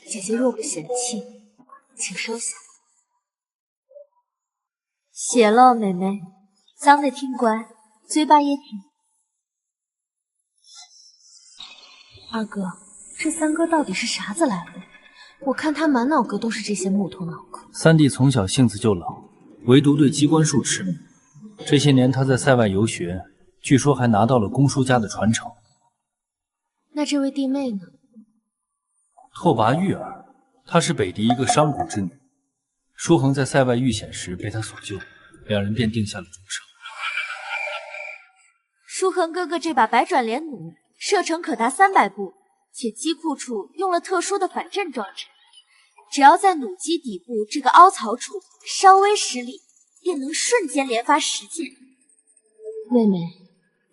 姐姐若不嫌弃，请收下。谢了，妹妹。长得挺乖，嘴巴也挺。二哥，这三哥到底是啥子来路？我看他满脑壳都是这些木头脑壳。三弟从小性子就老，唯独对机关术痴迷。这些年他在塞外游学，据说还拿到了公叔家的传承。那这位弟妹呢？拓跋玉儿，她是北狄一个商贾之女。书恒在塞外遇险时被她所救，两人便定下了终生。舒恒哥哥这把百转连弩射程可达300步，且机库处用了特殊的反震装置，只要在弩机底部这个凹槽处稍微施力，便能瞬间连发10箭。妹妹，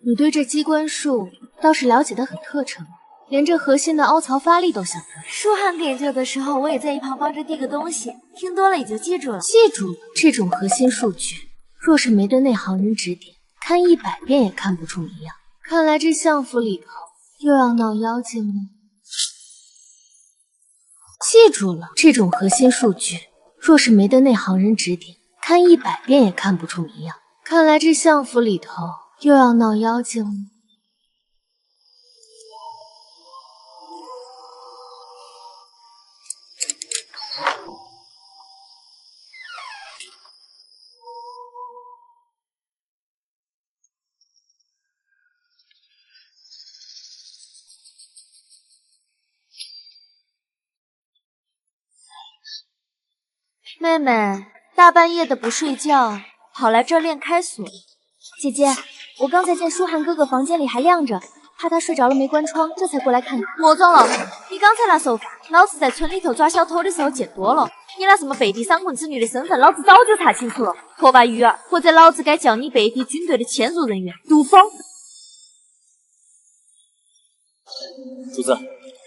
你对这机关术倒是了解得很透彻，连这核心的凹槽发力都晓得。舒涵给救的时候，我也在一旁帮着递个东西，听多了也就记住了。记住了，这种核心数据，若是没对内行人指点，看100遍也看不出一样。看来这相府里头又要闹妖精了。记住了，这种核心数据，若是没对内行人指点，看100遍也看不出一样。看来这相府里头又要闹妖精了。妹妹，大半夜的不睡觉，跑来这儿练开锁。姐姐，我刚才见舒涵哥哥房间里还亮着，怕他睡着了没关窗，这才过来看你。莫总老师，你刚才那手法，老子在村里头抓小偷的时候见多了。你那什么背地三婚之女的身份，老子早就查清楚了。拓跋玉儿，或者老子该叫你背地军队的潜入人员杜峰。主子，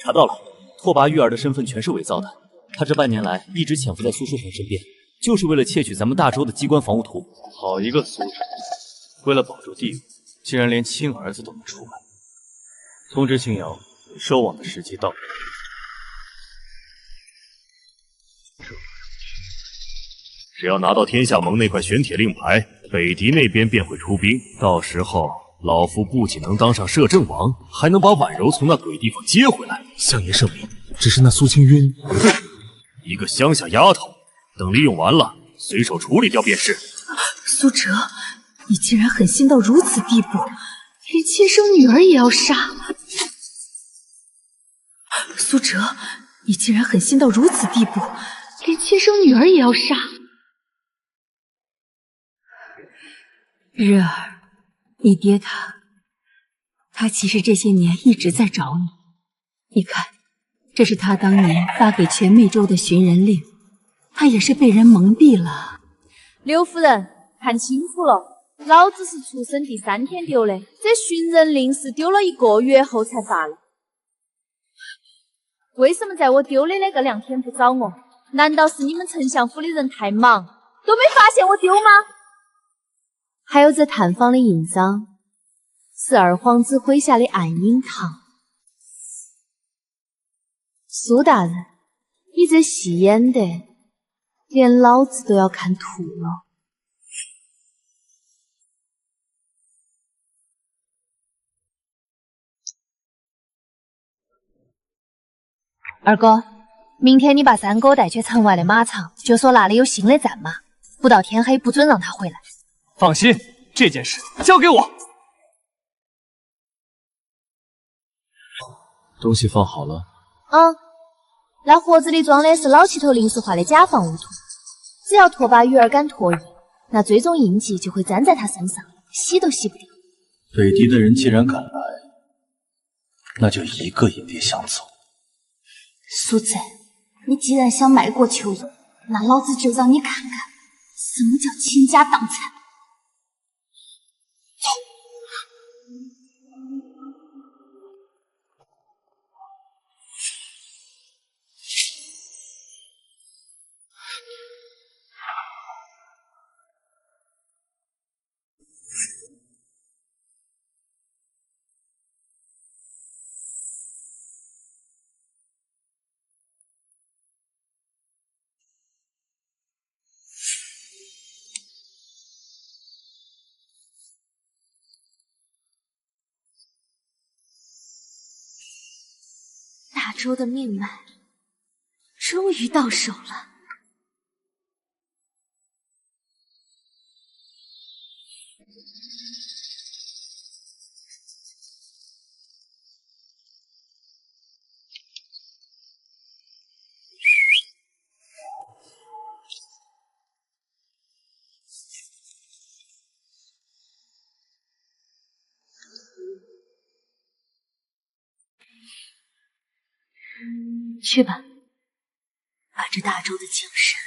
查到了，拓跋玉儿的身份全是伪造的。他这半年来一直潜伏在苏书恒身边，就是为了窃取咱们大周的机关防务图。好一个苏轼，为了保住地位，竟然连亲儿子都能出卖。通知青瑶，收网的时机到了。只要拿到天下盟那块玄铁令牌，北狄那边便会出兵。到时候，老夫不仅能当上摄政王，还能把婉柔从那鬼地方接回来。相爷圣明，只是那苏清渊，一个乡下丫头，等利用完了，随手处理掉便是。苏哲，你竟然狠心到如此地步，连亲生女儿也要杀！苏哲，你竟然狠心到如此地步，连亲生女儿也要杀！日儿，你爹他其实这些年一直在找你。你看，这是他当年发给全湄洲的寻人令，他也是被人蒙蔽了。刘夫人，看清楚了，老子是出生第3天丢的，这寻人令是丢了1个月后才发的。为什么在我丢的那个2天不找我？难道是你们丞相府的人太忙，都没发现我丢吗？还有这探访的印章，是二皇子麾下的暗影堂。苏大人，你这戏演的，连老子都要看吐了。二哥，明天你把三哥带去城外的马场，就说那里有新的战马，不到天黑不准让他回来。放心，这件事交给我。东西放好了。那盒子里装的是老七头临时画的假防务图，只要拓跋玉儿敢脱衣，那追踪印记就会粘在他身上，洗都洗不掉。北狄的人既然敢来，那就一个也别想走。苏子，你既然想卖国求荣，那老子就让你看看什么叫倾家荡产。大周的命脉终于到手了。去吧。把这大周的江山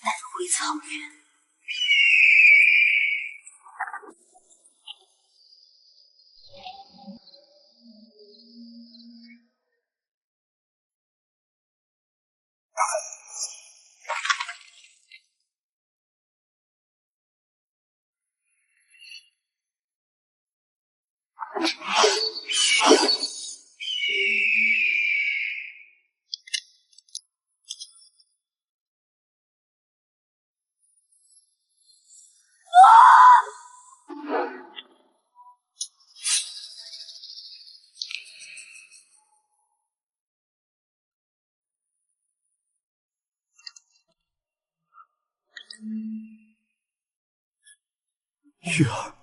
带回草原。玉儿，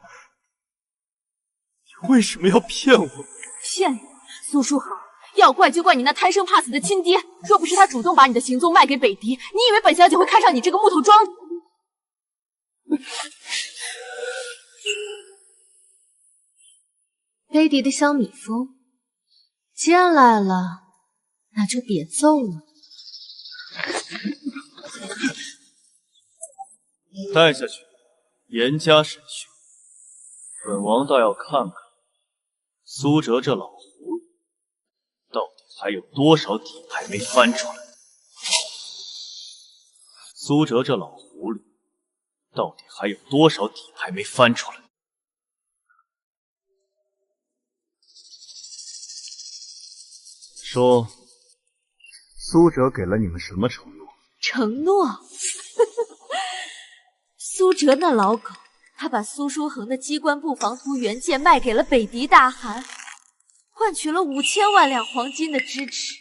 你为什么要骗我？骗你！苏书恒，要怪就怪你那贪生怕死的亲爹。若不是他主动把你的行踪卖给北狄，你以为本小姐会看上你这个木头桩？北狄的小蜜蜂，既然来了，那就别走了。带下去，严加审讯。本王倒要看看苏哲这老狐狸到底还有多少底牌没翻出来。苏哲这老狐狸到底还有多少底牌没翻出来？说，苏哲给了你们什么承诺？承诺？苏哲那老狗，他把苏书恒的机关布防图原件卖给了北狄大汗，换取了5000万两黄金的支持。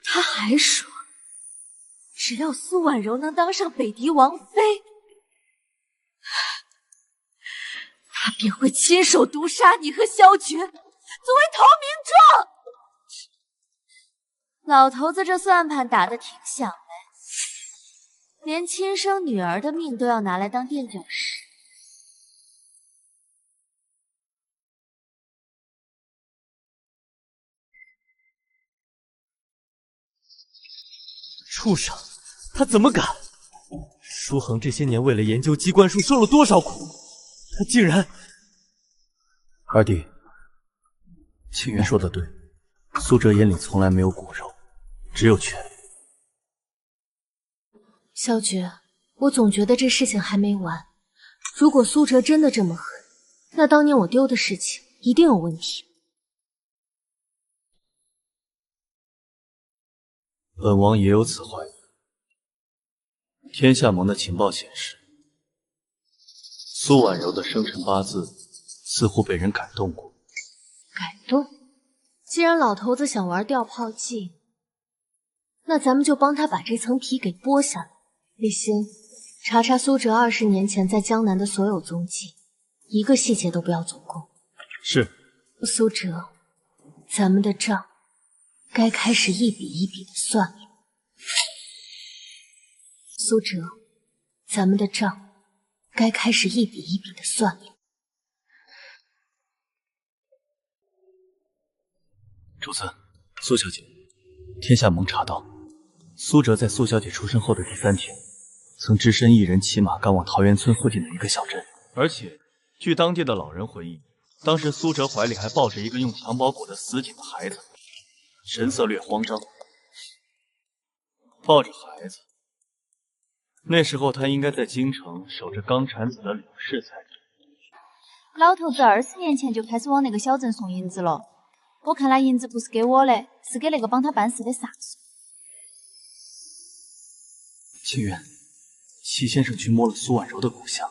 他还说，只要苏婉柔能当上北狄王妃，他便会亲手毒杀你和萧绝，作为投名状。老头子这算盘打得挺响的，连亲生女儿的命都要拿来当垫脚石。畜生，他怎么敢？舒恒这些年为了研究机关术受了多少苦，他竟然……二弟，庆元说的对，苏哲眼里从来没有骨肉，只有权。萧绝，我总觉得这事情还没完。如果苏哲真的这么狠，那当年我丢的事情一定有问题。本王也有此怀疑。天下盟的情报显示，苏婉柔的生辰八字似乎被人改动过。改动？既然老头子想玩掉炮计，那咱们就帮他把这层皮给剥下来。立新，查查苏哲20年前在江南的所有踪迹，一个细节都不要走过。是。苏哲，咱们的账该开始一笔一笔的算了。苏哲，咱们的账该开始一笔一笔的算了。主子，苏小姐，天下盟查到，苏哲在苏小姐出生后的第3天，曾只身一人骑马赶往桃源村附近的一个小镇，而且据当地的老人回忆，当时苏哲怀里还抱着一个用襁褓裹得死紧的孩子，神色略慌张。抱着孩子，那时候他应该在京城守着刚产子的柳氏才对。老头子20年前就开始往那个小镇送银子了，我看那银子不是给我的，是给那个帮他办事的萨叔。清源，齐先生去摸了苏婉柔的骨相，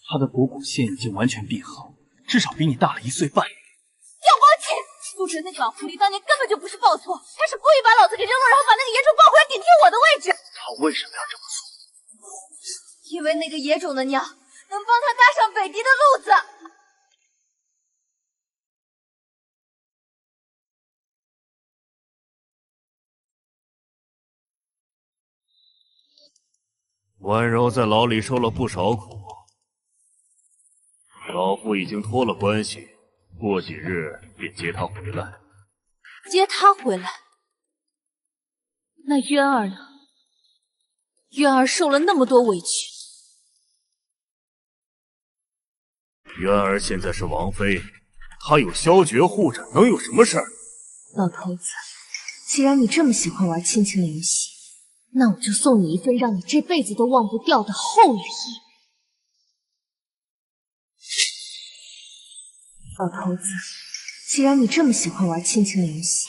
她的股骨线已经完全闭合，至少比你大了1岁半。要报警！苏哲那老狐狸当年根本就不是报错，他是故意把老子给扔了，然后把那个野种抱回来顶替我的位置。他为什么要这么做？因为那个野种的娘能帮他搭上北狄的路子。婉柔在牢里受了不少苦，老夫已经托了关系，过几日便接她回来。接他回来？那渊儿呢？渊儿受了那么多委屈。渊儿现在是王妃，她有萧诀护着，能有什么事儿？老头子，既然你这么喜欢玩亲情游戏，那我就送你一份让你这辈子都忘不掉的厚礼。老头子，既然你这么喜欢玩亲情游戏，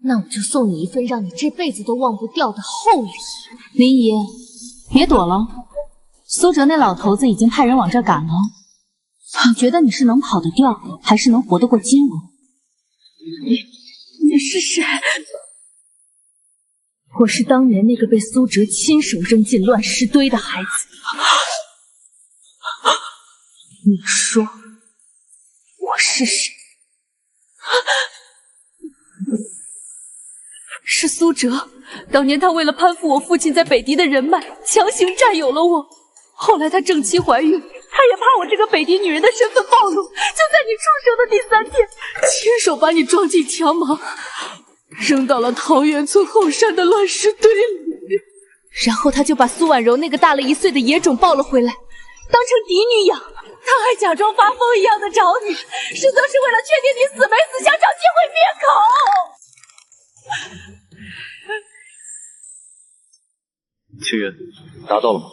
那我就送你一份让你这辈子都忘不掉的厚礼。林姨，别躲了，苏哲那老头子已经派人往这儿赶了。你觉得你是能跑得掉，还是能活得过今晚？你是谁？我是当年那个被苏哲亲手扔进乱尸堆的孩子。你说我是谁？是苏哲。当年他为了攀附我父亲在北狄的人脉，强行占有了我。后来他正妻怀孕，他也怕我这个北狄女人的身份暴露，就在你出生的第3天，亲手把你装进襁褓，扔到了桃源村后山的乱尸堆里。然后他就把苏婉柔那个大了1岁的野种抱了回来，当成嫡女养。他还假装发疯一样的找你，实则是为了确定你死没死，想找机会灭口。清源，拿到了吗？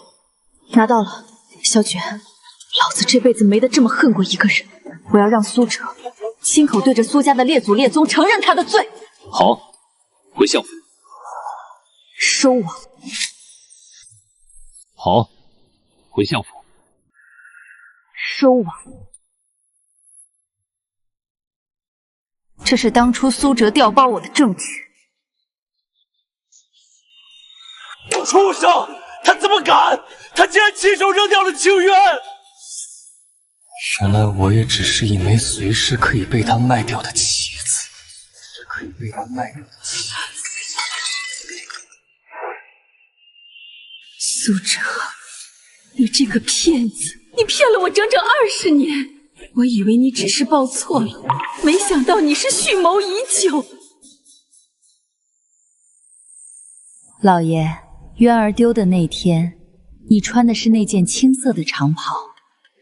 拿到了，萧诀，老子这辈子没得这么恨过一个人。我要让苏哲亲口对着苏家的列祖列宗承认他的罪。好，回相府。收网。好，回相府。收网。这是当初苏哲调包我的证据。畜生！他怎么敢？他竟然亲手扔掉了清渊！原来我也只是一枚随时可以被他卖掉的棋子，可以被他卖掉的棋子。苏哲，你这个骗子！你骗了我整整20年，我以为你只是报错了，没想到你是蓄谋已久。老爷，渊儿丢的那天，你穿的是那件青色的长袍，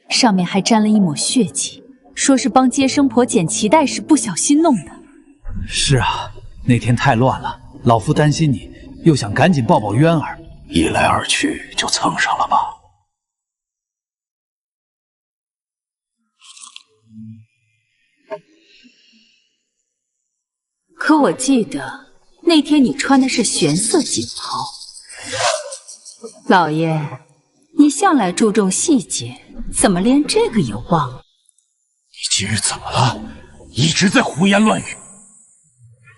上面还沾了一抹血迹，说是帮接生婆剪脐带时不小心弄的。是啊，那天太乱了，老夫担心你，又想赶紧抱抱渊儿，一来二去就蹭上了吧。可我记得那天你穿的是玄色锦袍。老爷，你向来注重细节，怎么连这个也忘了？你今日怎么了？一直在胡言乱语。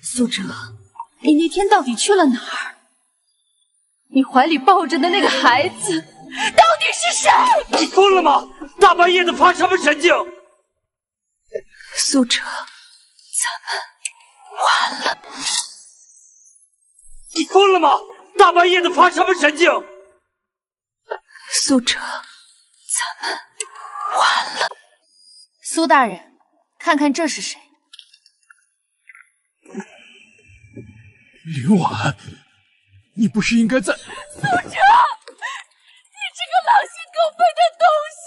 苏哲，你那天到底去了哪儿？你怀里抱着的那个孩子到底是谁？你疯了吗？大半夜的发什么神经？苏哲，完了！你疯了吗？大半夜的发什么神经？苏哲，咱们完了！苏大人，看看这是谁？林婉，你不是应该在……苏哲，你这个狼心狗肺的东西！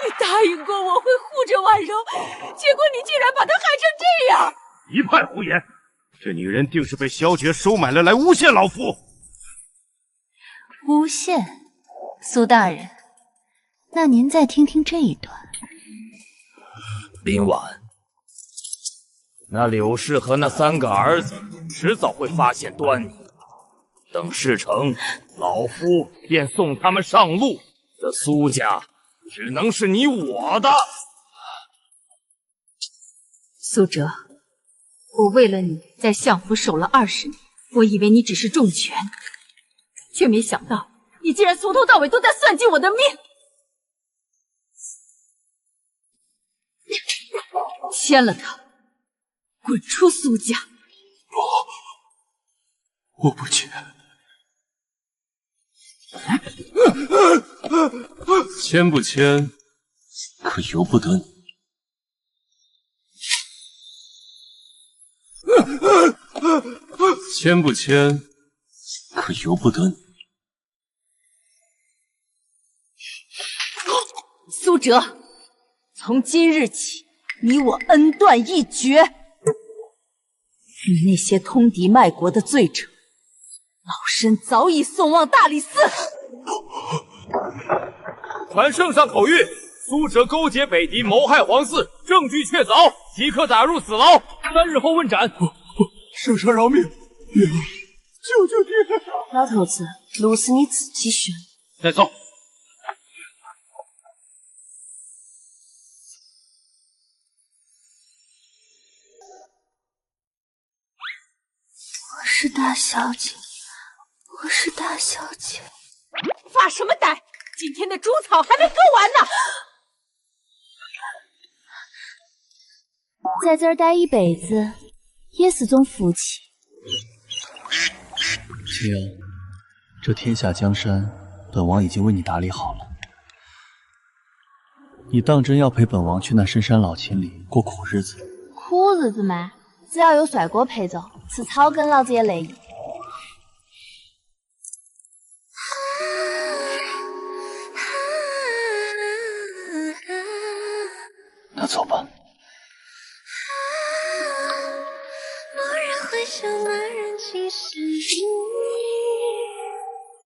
你答应过我会护着婉柔，结果你竟然把她害成这样！一派胡言！这女人定是被萧诀收买了，来诬陷老夫。诬陷，苏大人，那您再听听这一段。林婉，那柳氏和那3个儿子迟早会发现端倪。等事成，老夫便送他们上路。这苏家只能是你我的。苏哲，我为了你在相府守了20年，我以为你只是重拳，却没想到你竟然从头到尾都在算计我的命。签了他，滚出苏家！我不签。签不签，可由不得你。签不签，可由不得你。苏哲，从今日起，你我恩断义绝。你那些通敌卖国的罪者，老身早已送往大理寺。传圣上口谕：苏哲勾结北狄，谋害皇嗣，证据确凿，即刻打入死牢，3日后问斩。圣上饶命！月儿，救救爹！老头子，路是你自己选。带走。我是大小姐，我是大小姐。发什么呆？今天的猪草还没割完呢！在这儿待一辈子，也是种福气。青瑶，这天下江山，本王已经为你打理好了。你当真要陪本王去那深山老秦里过苦日子？苦日子嘛，只要有帅哥陪着，吃草根老子也乐意。